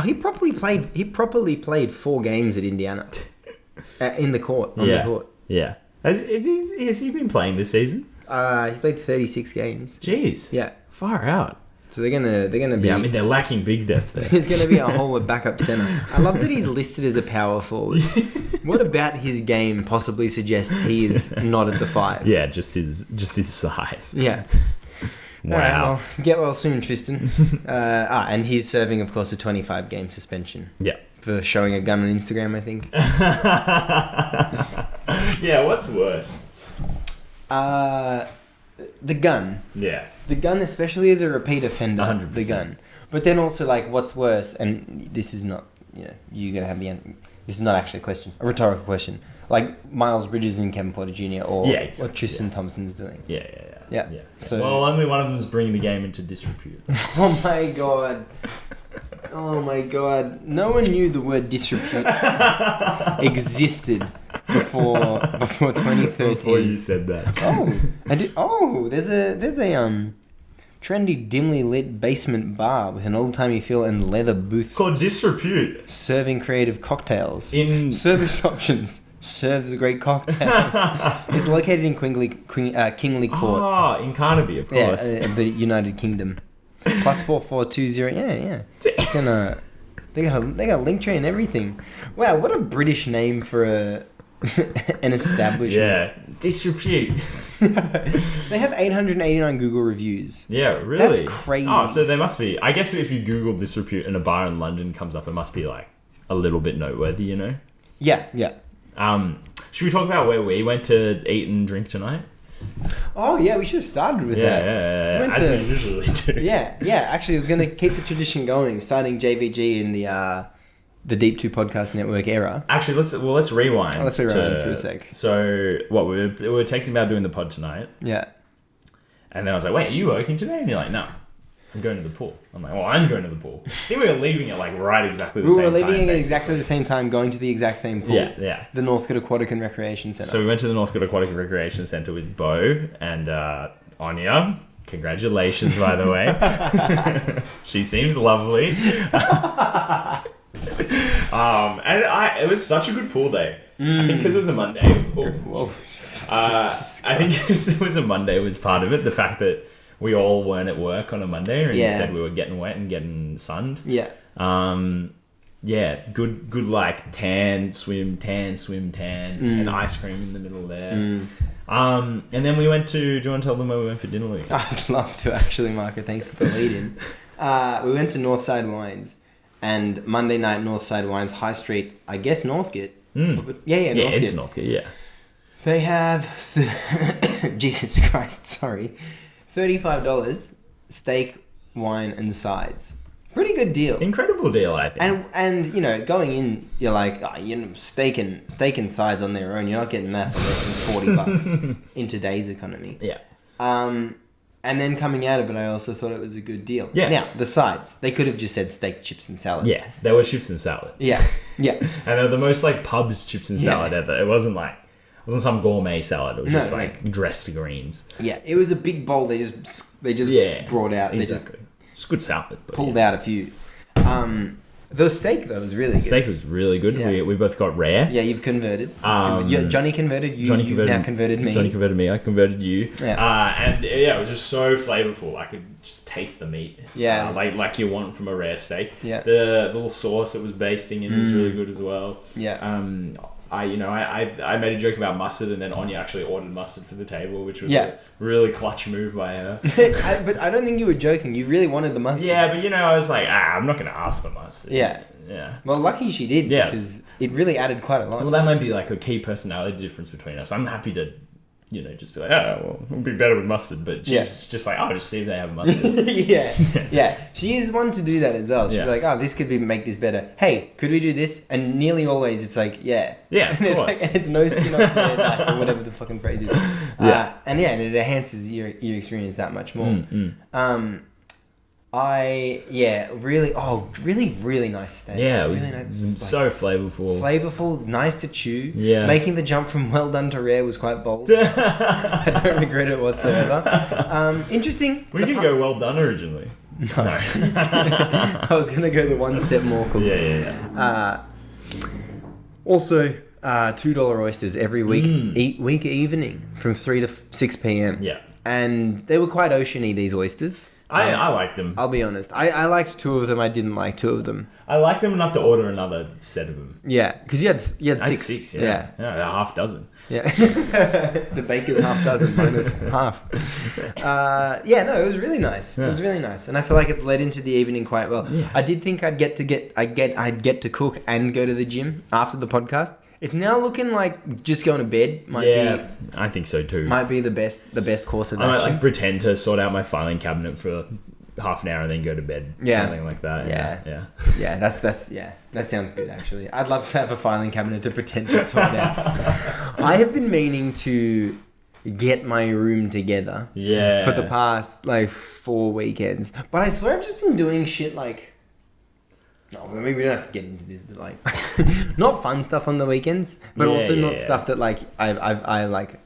He properly played 4 games at Indiana. In the court. On the court. Yeah. Has he been playing this season? He's played 36 games. Jeez. Yeah. Far out. So they're gonna be. Yeah, I mean they're lacking big depth there. He's gonna be a whole backup center. I love that he's listed as a power forward. What about his game possibly suggests he is not at the 5? Yeah, just his size. Yeah. Wow. All right, well, get well soon, Tristan. And he's serving, of course, a 25-game suspension. Yeah. For showing a gun on Instagram, I think. Yeah, what's worse? The gun. Yeah. The gun, especially as a repeat offender. 100%. The gun. But then also, like, what's worse, and this is not, you gotta have the answer. This is not actually a question, a rhetorical question. Like Miles Bridges and Kevin Porter Jr. or what Tristan Thompson's doing. Yeah. So, well, only one of them is bringing the game into disrepute. Oh my god. Oh my god. No one knew the word disrepute existed before 2013. Before you said that. There's a trendy, dimly lit basement bar with an old-timey feel and leather booths Called Disrepute. serving creative cocktails. In Service options. Serves great cocktails. It's located in Kingly Court. Oh, in Carnaby, of course. The United Kingdom. +4420. Yeah. They got a link tree and everything. Wow, what a British name for an establishment. Yeah, Disrepute. They have 889 Google reviews. Yeah, really. That's crazy. Oh, so they must be. I guess if you Google Disrepute and a bar in London comes up, it must be like a little bit noteworthy, you know? Yeah. Should we talk about where we went to eat and drink tonight? Oh yeah, we should have started with that. Yeah. As we usually do. Yeah. Actually, I was going to keep the tradition going, starting JVG in the Deep 2 Podcast Network era. Actually, let's rewind. Let's rewind for a sec. So, what we were texting about doing the pod tonight. Yeah. And then I was like, "Wait, are you working today?" And you're like, "No, I'm going to the pool." I'm like, "Well, I'm going to the pool." I think we were leaving at like right exactly the same time. We were leaving at exactly the same time, going to the exact same pool. Yeah. The Northcote Aquatic and Recreation Centre. So we went to the Northcote Aquatic and Recreation Centre with Bo and Anya. Congratulations, by the way. She seems lovely. It was such a good pool day. I think because it was a Monday. Whoa. I think because it was a Monday was part of it. The fact that we all weren't at work on a Monday, and instead we were getting wet and getting sunned. Yeah. Good like tan, swim, and ice cream in the middle there. And then we went to. Do you want to tell them where we went for dinner, Luke? I'd love to actually, Marco. Thanks for the lead-in. We went to Northside Wines, and Monday night Northside Wines High Street, I guess Northgate, Yeah, it's Northgate. Northgate. Yeah. They have, Jesus Christ, sorry, $35 steak, wine, and sides. Pretty good deal. Incredible deal, I think. And you know, going in, you're like, steak and sides on their own. You're not getting that for less than $40 in today's economy. Yeah. And then coming out of it, I also thought it was a good deal. Yeah. Now, the sides, they could have just said steak, chips, and salad. Yeah, they were chips and salad. Yeah. And they were the most like pubs chips and salad ever. It wasn't some gourmet salad. It was just like dressed greens. Yeah, it was a big bowl. They just brought out. Exactly. They just It's good salad. But pulled out a few. The steak though was really good. Steak was really good. Yeah. We both got rare. Yeah, you've converted. Johnny converted you. You've now converted me. Johnny converted me. I converted you. Yeah. And it was just so flavorful. I could just taste the meat. Yeah. Like you want from a rare steak. Yeah. The little sauce it was basting in was really good as well. Yeah. I made a joke about mustard, and then Anya actually ordered mustard for the table, which was a really clutch move by her. But I don't think you were joking. You really wanted the mustard. Yeah, but I was like, I'm not going to ask for mustard. Yeah. Yeah. Well, lucky she did, because it really added quite a lot. Well, that might be like a key personality difference between us. I'm happy to, just be like, it would be better with mustard. But she's just like, just see if they have mustard. Yeah. She is one to do that as well. She'll be like, this could make this better. Hey, could we do this? And nearly always it's like, yeah. Yeah, of and course. it's no skin off their back or whatever the fucking phrase is. And it enhances your experience that much more. Really nice steak. Yeah, it was really nice, so flavorful. Flavorful, nice to chew. Yeah. Making the jump from well done to rare was quite bold. I don't regret it whatsoever. Interesting. We didn't go well done originally. No. I was going to go the one step more cool. Yeah. Also, $2 oysters every week, week evening from 3 to 6 p.m. Yeah. And they were quite oceany, these oysters. I liked them. I'll be honest. I liked 2 of them. I didn't like 2 of them. I liked them enough to order another set of them. Yeah, because you had I had 6. 6, yeah. A half dozen. Yeah. The baker's half dozen minus half. It was really nice. Yeah. It was really nice. And I feel like it's led into the evening quite well. Yeah. I did think I'd get to cook and go to the gym after the podcast. It's now looking like just going to bed might be. I think so too. Might be the best course of I might action. pretend to sort out my filing cabinet for half an hour and then go to bed. Yeah. Something like that. Yeah. Yeah, that sounds good actually. I'd love to have a filing cabinet to pretend to sort out. I have been meaning to get my room together. Yeah. For the past 4 weekends. But I swear I've just been doing shit like. No, maybe we don't have to get into this, but not fun stuff on the weekends, but also not stuff that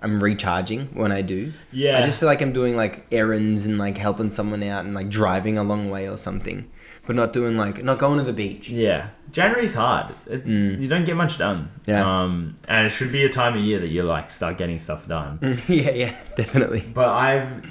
I'm recharging when I do. Yeah. I just feel like I'm doing errands and helping someone out and driving a long way or something, but not doing not going to the beach. Yeah. January's hard. You don't get much done. Yeah. And it should be a time of year that you start getting stuff done. Yeah, definitely. But I've,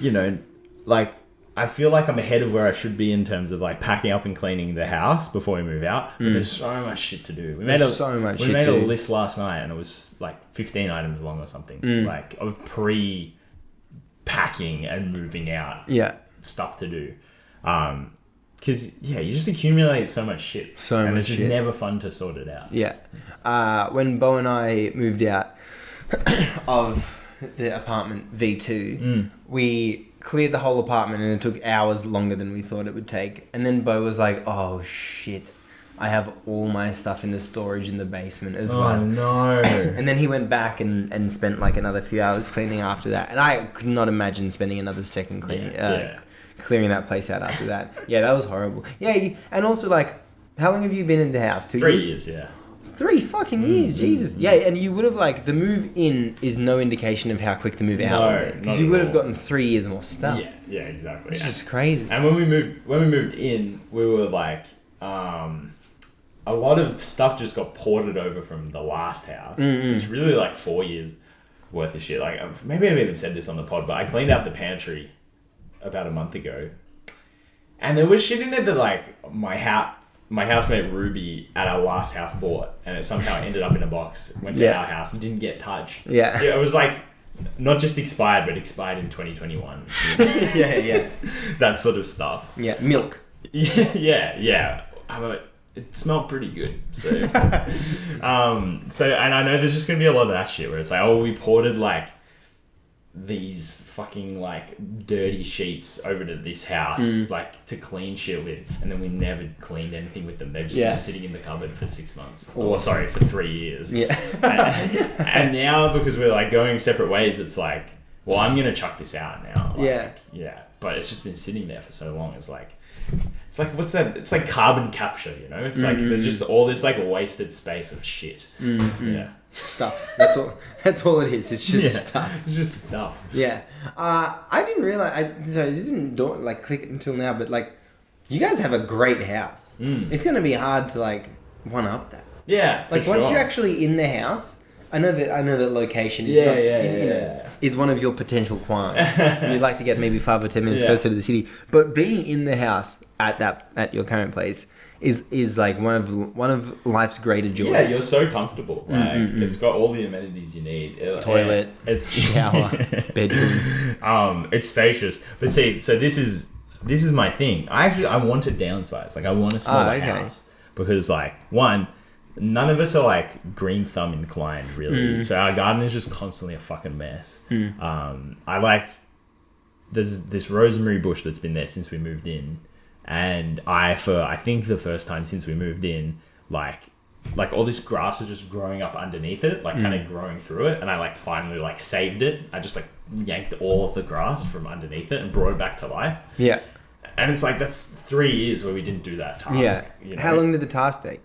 I feel like I'm ahead of where I should be in terms of packing up and cleaning the house before we move out. But there's so much shit to do. We made a list last night and it was 15 items long or something. Of pre-packing and moving out. Yeah. Stuff to do. Because you just accumulate so much shit. And it's just never fun to sort it out. Yeah. When Bo and I moved out of the apartment V2, we cleared the whole apartment and it took hours longer than we thought it would take. And then Bo was like, oh shit, I have all my stuff in the storage in the basement as well. Oh no. And then he went back and spent another few hours cleaning after that. And I could not imagine spending another second cleaning, clearing that place out after that. Yeah, that was horrible. Yeah, and also how long have you been in the house? 2 years? 3 years, yeah. 3 fucking years, Jesus. Yeah, and you would have the move in is no indication of how quick the move out would be. Because you would have gotten 3 years more stuff. Yeah, exactly. It's just crazy. And when we moved in, we were a lot of stuff just got ported over from the last house. Which is really 4 years worth of shit. Maybe I've even said this on the pod, but I cleaned out the pantry about a month ago. And there was shit in it that my housemate Ruby at our last house bought, and it somehow ended up in a box, went to our house and didn't get touched. Yeah. It was not just expired, but expired in 2021. Yeah. That sort of stuff. Yeah, milk. Yeah. it smelled pretty good. So, and I know there's just gonna be a lot of that shit where it's like, oh, we ported like these fucking like dirty sheets over to this house like to clean shit with, and then we never cleaned anything with them. They've just been sitting in the cupboard for 6 months. Awesome. Or sorry, for 3 years. And now because we're like going separate ways, it's like, well, I'm gonna chuck this out now. Like, but it's just been sitting there for so long. It's like what's that? It's like carbon capture, you know? It's like there's just all this like wasted space of shit. Yeah. Stuff. That's all it is. It's just stuff. It's just stuff. Yeah. I didn't realize. Sorry, this didn't like click until now. But like, you guys have a great house. It's gonna be hard to like one up that. Yeah. Like once you're actually in the house, I know that location is is one of your potential qualms. You'd like to get maybe 5 or 10 minutes closer to the city, but being in the house at your current place is like one of life's greater joys. Yeah, you're so comfortable. Like it's got all the amenities you need. Toilet, it's shower, bedroom. It's spacious. But see, so this is my thing. I want to downsize. Like I want a smaller house because like one, none of us are like green thumb inclined really. So our garden is just constantly a fucking mess. I like there's this rosemary bush that's been there since we moved in. And I think the first time since we moved in, like all this grass was just growing up underneath it, like kind of growing through it. And I like finally like saved it. I just like yanked all of the grass from underneath it and brought it back to life. Yeah. And it's like, that's 3 years where we didn't do that task. Yeah. You know? How long did the task take?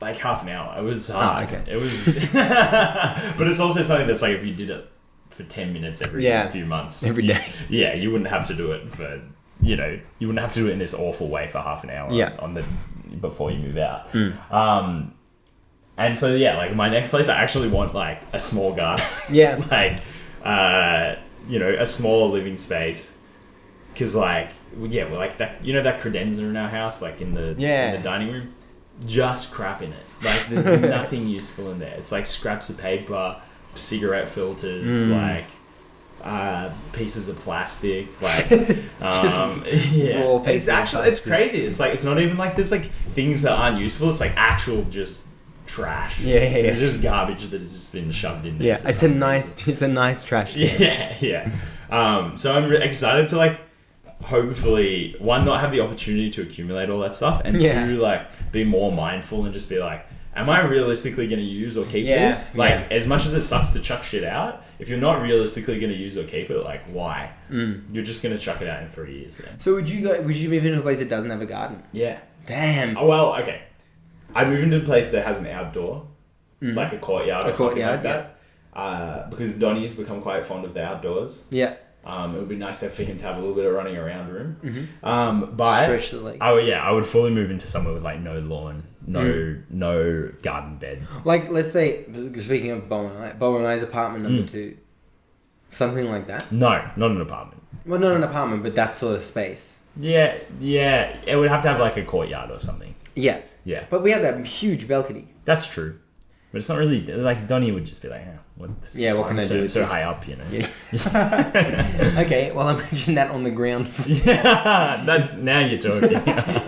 Like half an hour. It was hard. Oh, okay. It was, but it's also something that's like, if you did it for 10 minutes every few months. Every day. Yeah. You wouldn't have to do it for... You know, you wouldn't have to do it in this awful way for half an hour before you move out. And so, like my next place, I actually want like a small garden. Yeah. Like, you know, a small living space. Cause like, we're like that, you know, that credenza in our house, like in the dining room, just crap in it. Like there's nothing useful in there. It's like scraps of paper, cigarette filters, like, pieces of plastic, like it's actually it's crazy. It's like it's not even like there's like things that aren't useful. It's like actual just trash. It's just garbage that has just been shoved in there. It's a nice trash can. So I'm excited to like hopefully one, not have the opportunity to accumulate all that stuff, and two, like be more mindful and just be like, am I realistically going to use or keep this? Like, as much as it sucks to chuck shit out, if you're not realistically going to use or keep it, like, why? You're just going to chuck it out in 3 years then. So would you move into a place that doesn't have a garden? Yeah. Damn. Oh, well, okay. I move into a place that has an outdoor, like a courtyard or something like that. Because Donnie's become quite fond of the outdoors. Yeah. It would be nice for him to have a little bit of running around room. But stretch the legs. I would fully move into somewhere with like no lawn, no garden bed. Like, let's say, speaking of Bo and I's apartment number 2, something like that. No, not an apartment. Well, not an apartment, but that sort of space. Yeah. It would have to have like a courtyard or something. Yeah. But we have that huge balcony. That's true. But it's not really like Donnie would just be like, what can I do? So high up, you know. Yeah. Okay, well, imagine that on the ground. That's now you're talking.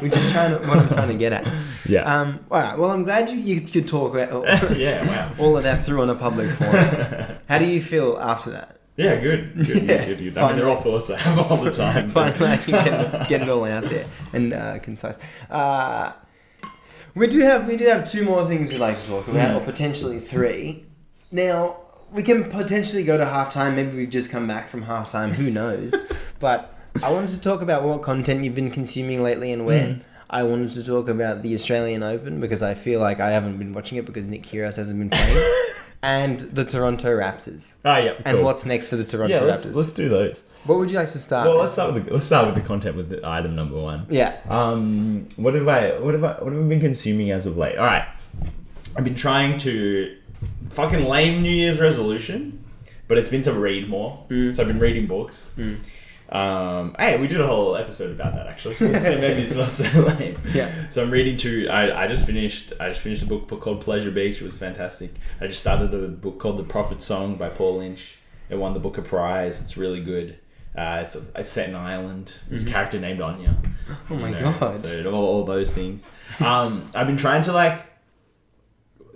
Which is what I'm trying to get at. Yeah. All right. Well, I'm glad you could talk about all of that through on a public forum. How do you feel after that? Yeah, good. I mean, they're all thoughts I have all the time. Finally, I can get it all out there and concise. We do have 2 more things we'd like to talk about, or potentially 3. Now, we can potentially go to halftime. Maybe we've just come back from halftime. Who knows? But I wanted to talk about what content you've been consuming lately and where. I wanted to talk about the Australian Open because I feel like I haven't been watching it because Nick Kyrgios hasn't been playing. And the Toronto Raptors. Oh, yeah, cool. And what's next for the Toronto Raptors? Let's do those. What would you like to start? Well, let's start with the content with the item number 1. Yeah. What have we been consuming as of late? All right. I've been trying to fucking lame New Year's resolution, but it's been to read more. So I've been reading books. Hey, we did a whole episode about that actually. So maybe it's not so lame. Yeah. So I'm reading I just finished a book called Pleasure Beach. It was fantastic. I just started a book called The Prophet Song by Paul Lynch. It won the Booker Prize. It's really good. It's set in Ireland. There's a character named Anya. Oh my god! So all those things. I've been trying to like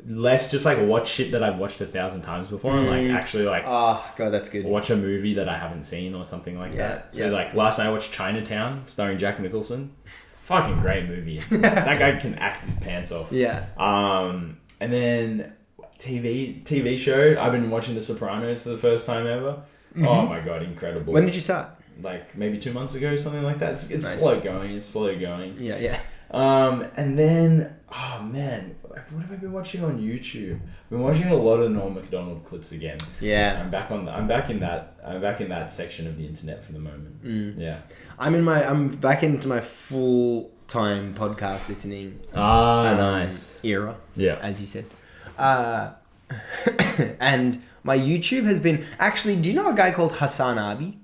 less just like watch shit that I've watched 1,000 times before, and like actually like oh god, that's good. Watch a movie that I haven't seen or something like that. So like last night I watched Chinatown starring Jack Nicholson. Fucking great movie. That guy can act his pants off. Yeah. And then TV show. I've been watching The Sopranos for the first time ever. Oh my god, incredible. When did you start? Like maybe 2 months ago, something like that. It's Nice. slow going. It's slow going. Yeah. And then, oh man, what have I been watching on YouTube? I've been watching a lot of Norm Macdonald clips again. Yeah. I'm back in that section of the internet for the moment. Yeah. I'm back into my full-time podcast listening. Nice. Era. Yeah. As you said. And my YouTube has been actually. Do you know a guy called Hassan Abi?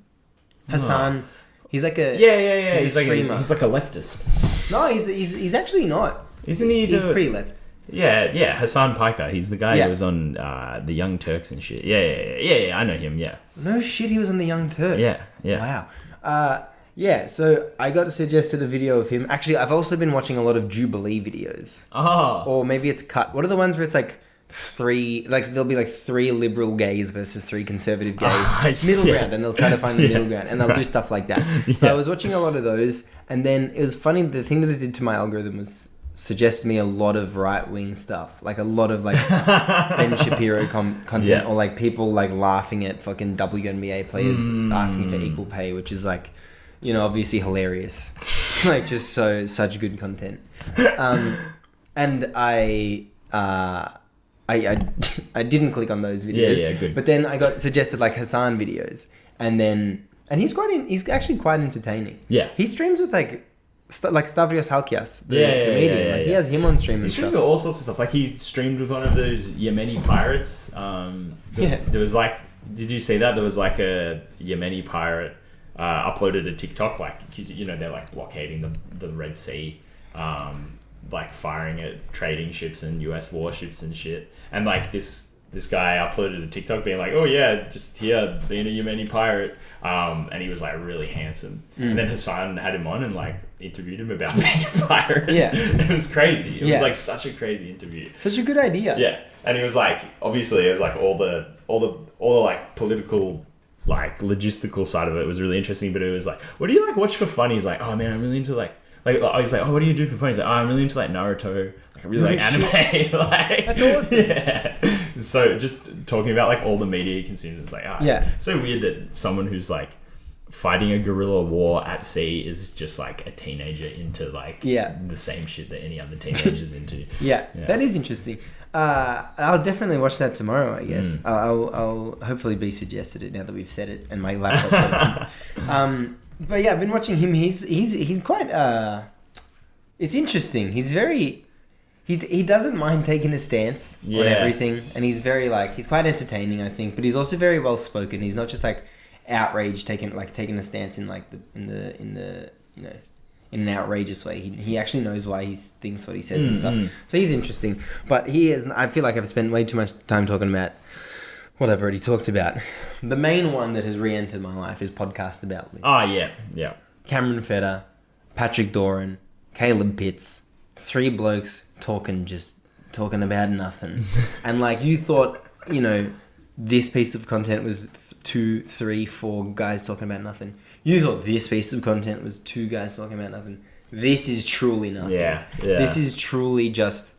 Hassan. He's like a Yeah. He's a streamer. He's like a leftist. No, he's actually not. Isn't he? He's pretty left. Yeah. Hassan Piker. He's the guy Yeah. who was on the Young Turks and shit. Yeah. I know him. Yeah. No shit, he was on the Young Turks. Yeah. Wow. Yeah, so I got suggested a video of him. Actually, I've also been watching a lot of Jubilee videos. Oh. Or maybe it's cut. What are the ones where it's like there'll be like 3 liberal gays versus 3 conservative gays. Middle ground, and they'll try to find the middle ground, and they'll do stuff like that. So I was watching a lot of those, and then it was funny, the thing that it did to my algorithm was suggest me a lot of right-wing stuff. Like a lot of like Ben Shapiro content, or like people like laughing at fucking WNBA players asking for equal pay, which is like, you know, obviously hilarious. Like just such good content. And I didn't click on those videos. Yeah, good. But then I got suggested like Hassan videos, and he's actually quite entertaining. Yeah. He streams with like Stavrios Halkias, the comedian. Yeah. He has him on stream He and streamed stuff. with all sorts of stuff. Like he streamed with one of those Yemeni pirates. There was like, did you see that? There was like a Yemeni pirate uploaded a TikTok, like, you know, they're like blockading the Red Sea, like firing at trading ships and US warships and shit. And like this guy uploaded a TikTok being like, oh yeah, just here being a Yemeni pirate. And he was like really handsome. And then Hassan had him on and like interviewed him about being a pirate. Yeah. It was crazy. It was like such a crazy interview. Such a good idea. Yeah. And he was like, obviously it was like all the like political, like logistical side of it was really interesting, but it was like, what do you like watch for fun? He's like, oh man, I'm really into like he's like, oh, what do you do for fun? He's like, oh, I'm really into like Naruto. Like I really like anime. Like that's awesome. Yeah. So just talking about like all the media he consumes, it's like, it's so weird that someone who's like fighting a guerrilla war at sea is just like a teenager into like the same shit that any other teenager's into. Yeah, that is interesting. I'll definitely watch that tomorrow, I guess. I'll hopefully be suggested it now that we've said it and my laptop's open. But yeah, I've been watching him. He's quite it's interesting. He doesn't mind taking a stance on everything, and he's very like, he's quite entertaining, I think, but he's also very well spoken. He's not just like outraged taking a stance in like in the you know, in an outrageous way. He actually knows why he thinks what he says and stuff. So he's interesting. But I feel like I've spent way too much time talking about what I've already talked about. The main one that has re-entered my life is Podcast About List. Oh, yeah. Cameron Feder, Patrick Doran, Caleb Pitts, 3 blokes talking about nothing. And like, you thought, you know, this piece of content was 2, 3, 4 guys talking about nothing. You thought this piece of content was 2 guys talking about nothing. This is truly nothing. Yeah. This is truly just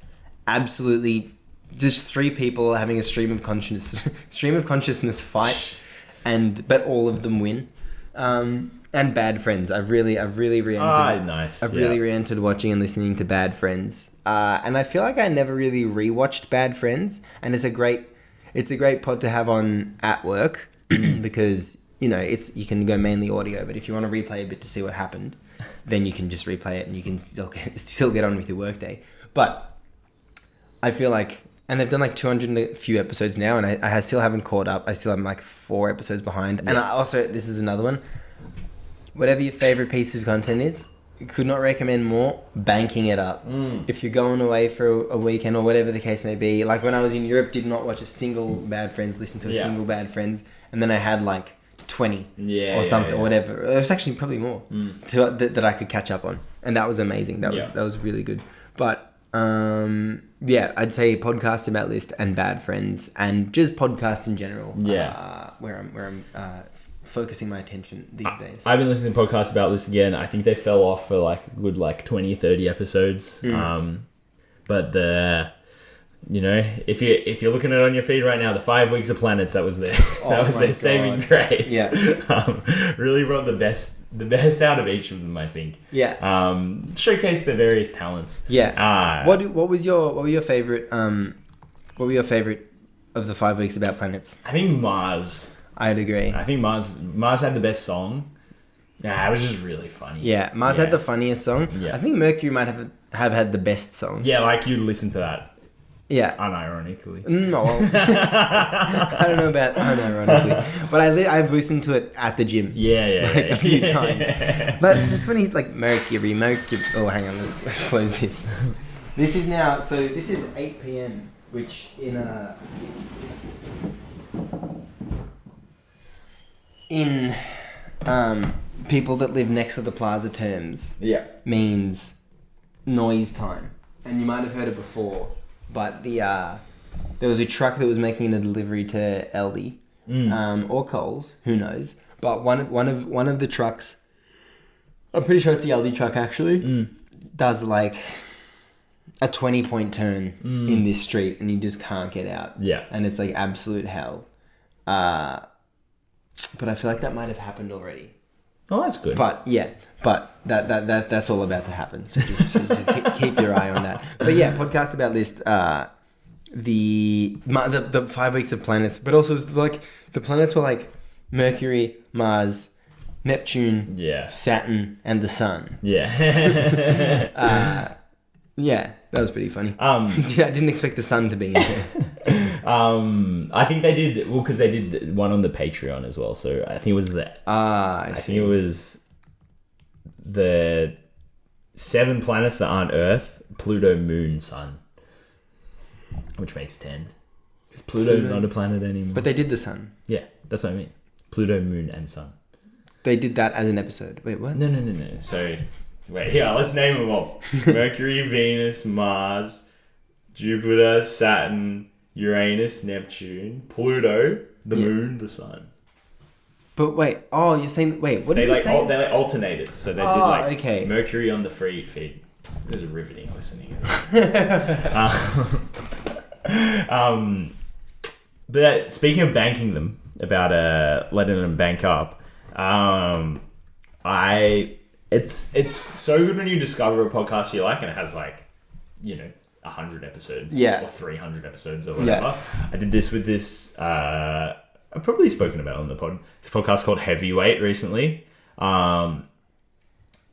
absolutely just 3 people having a stream of consciousness fight, but all of them win. And Bad Friends. I've really re-entered. Nice. I've really re-entered watching and listening to Bad Friends. And I feel like I never really rewatched Bad Friends, and it's a great pod to have on at work because, you know, you can go mainly audio, but if you want to replay a bit to see what happened, then you can just replay it and you can still get on with your workday. But I feel like, and they've done like 200 and a few episodes now, and I still haven't caught up. I still am like 4 episodes behind. Yeah. And I also, this is another one. Whatever your favorite piece of content is, could not recommend more banking it up. If you're going away for a weekend or whatever the case may be, like when I was in Europe, did not watch a single Bad Friends, listen to a single Bad Friends, and then I had like 20 Yeah, or something, yeah. or whatever. It was actually probably more that I could catch up on. And that was amazing. That was really good. But yeah, I'd say podcast about list and bad friends and just podcasts in general. Yeah. Where I'm focusing my attention these days. I've been listening to podcasts about this again. I think they fell off for like a good 20, 30 episodes. But if you're looking at it on your feed right now, the 5 Weeks of Planets, that was their saving grace. Yeah. Really brought the best out of each of them, I think. Yeah. Showcased their various talents. Yeah. What were your favorite of the 5 Weeks About Planets? I think Mars. I'd agree. I think Mars had the best song. Yeah, it was just really funny. Yeah, Mars had the funniest song. Yeah. I think Mercury might have had the best song. Yeah, like you'd listen to that. Yeah. Unironically. No. I don't know about unironically. But I've listened to it at the gym. Yeah. A few times. But just when he's like Mercury. Oh, hang on. Let's close this. This is 8 p.m. Which in people that live next to the plaza terms means noise time. And you might have heard it before, but there was a truck that was making a delivery to Aldi or Coles, who knows, but one of the trucks, I'm pretty sure it's the Aldi truck actually, does like a 20-point turn in this street and you just can't get out. Yeah. And it's like absolute hell. But I feel like that might have happened already. Oh, that's good. But that's all about to happen. So just keep your eye on that. But yeah, podcast about list. The 5 Weeks of Planets, but also like the planets were like Mercury, Mars, Neptune, Saturn, and the Sun. Yeah. Yeah, that was pretty funny. I didn't expect the Sun to be in there. I think they did because they did one on the Patreon as well. So I think it was I think it was the 7 planets that aren't Earth: Pluto, Moon, Sun, which makes 10. Because Pluto's not a planet anymore. But they did the Sun. Yeah, that's what I mean. Pluto, Moon, and Sun. They did that as an episode. Wait, what? No. So wait, here, let's name them all: Mercury, Venus, Mars, Jupiter, Saturn, Uranus, Neptune, Pluto, the Moon, the Sun. But wait, you're saying what did you say? They alternated, so they did Mercury on the free feed. There's a riveting listening. But speaking of banking them, about letting them bank up, it's so good when you discover a podcast you like and it has 100 episodes, or 300 episodes, or whatever. I did this with this. I've probably spoken about it on the pod. This podcast called Heavyweight recently, and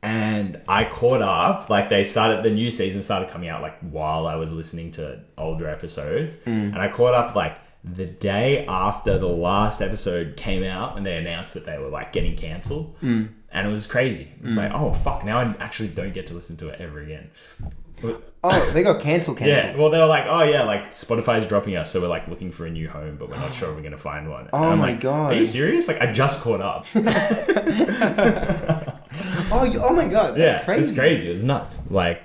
I caught up. Like the new season started coming out while I was listening to older episodes, and I caught up the day after the last episode came out, and they announced that they were getting cancelled, and it was crazy. It's oh fuck! Now I actually don't get to listen to it ever again. Oh, they got cancelled. Yeah, well, they were Spotify's dropping us, so we're looking for a new home, but we're not sure we're going to find one. Oh my god. Are you serious? I just caught up. Oh my god, that's crazy. It's crazy. It was nuts. I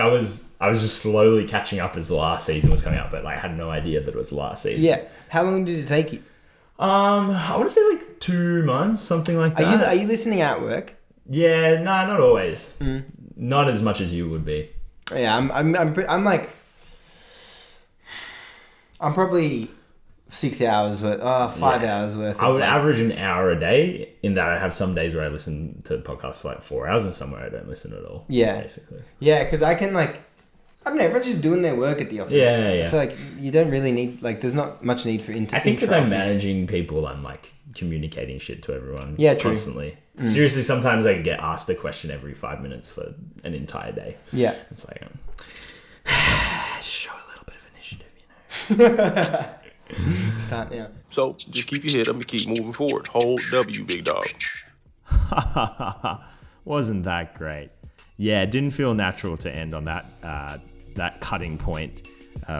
was just slowly catching up as the last season was coming out, but I had no idea that it was the last season. Yeah. How long did it take you? I want to say 2 months, something like that. Are you listening at work? Yeah, no, not always. Not as much as you would be. Yeah, I'm probably 6 hours worth, 5 hours worth. I would average an hour a day, in that I have some days where I listen to podcasts for 4 hours and some where I don't listen at all. Yeah. Basically. Yeah, because I can I don't know, everyone's just doing their work at the office. Yeah. I feel like you don't really need, there's not much need for I think because I'm managing people, I'm communicating shit to everyone constantly. Seriously, sometimes I get asked a question every 5 minutes for an entire day. Yeah. It's show a little bit of initiative, Start now. So just keep your head up and keep moving forward. Hold W, big dog. Wasn't that great? Yeah, it didn't feel natural to end on that cutting point.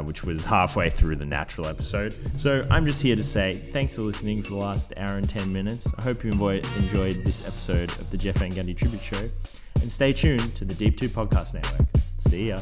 which was halfway through the natural episode. So I'm just here to say thanks for listening for the last hour and 10 minutes. I hope you enjoyed this episode of the Jeff Van Gundy Tribute Show, and stay tuned to the Deep 2 Podcast Network. See ya.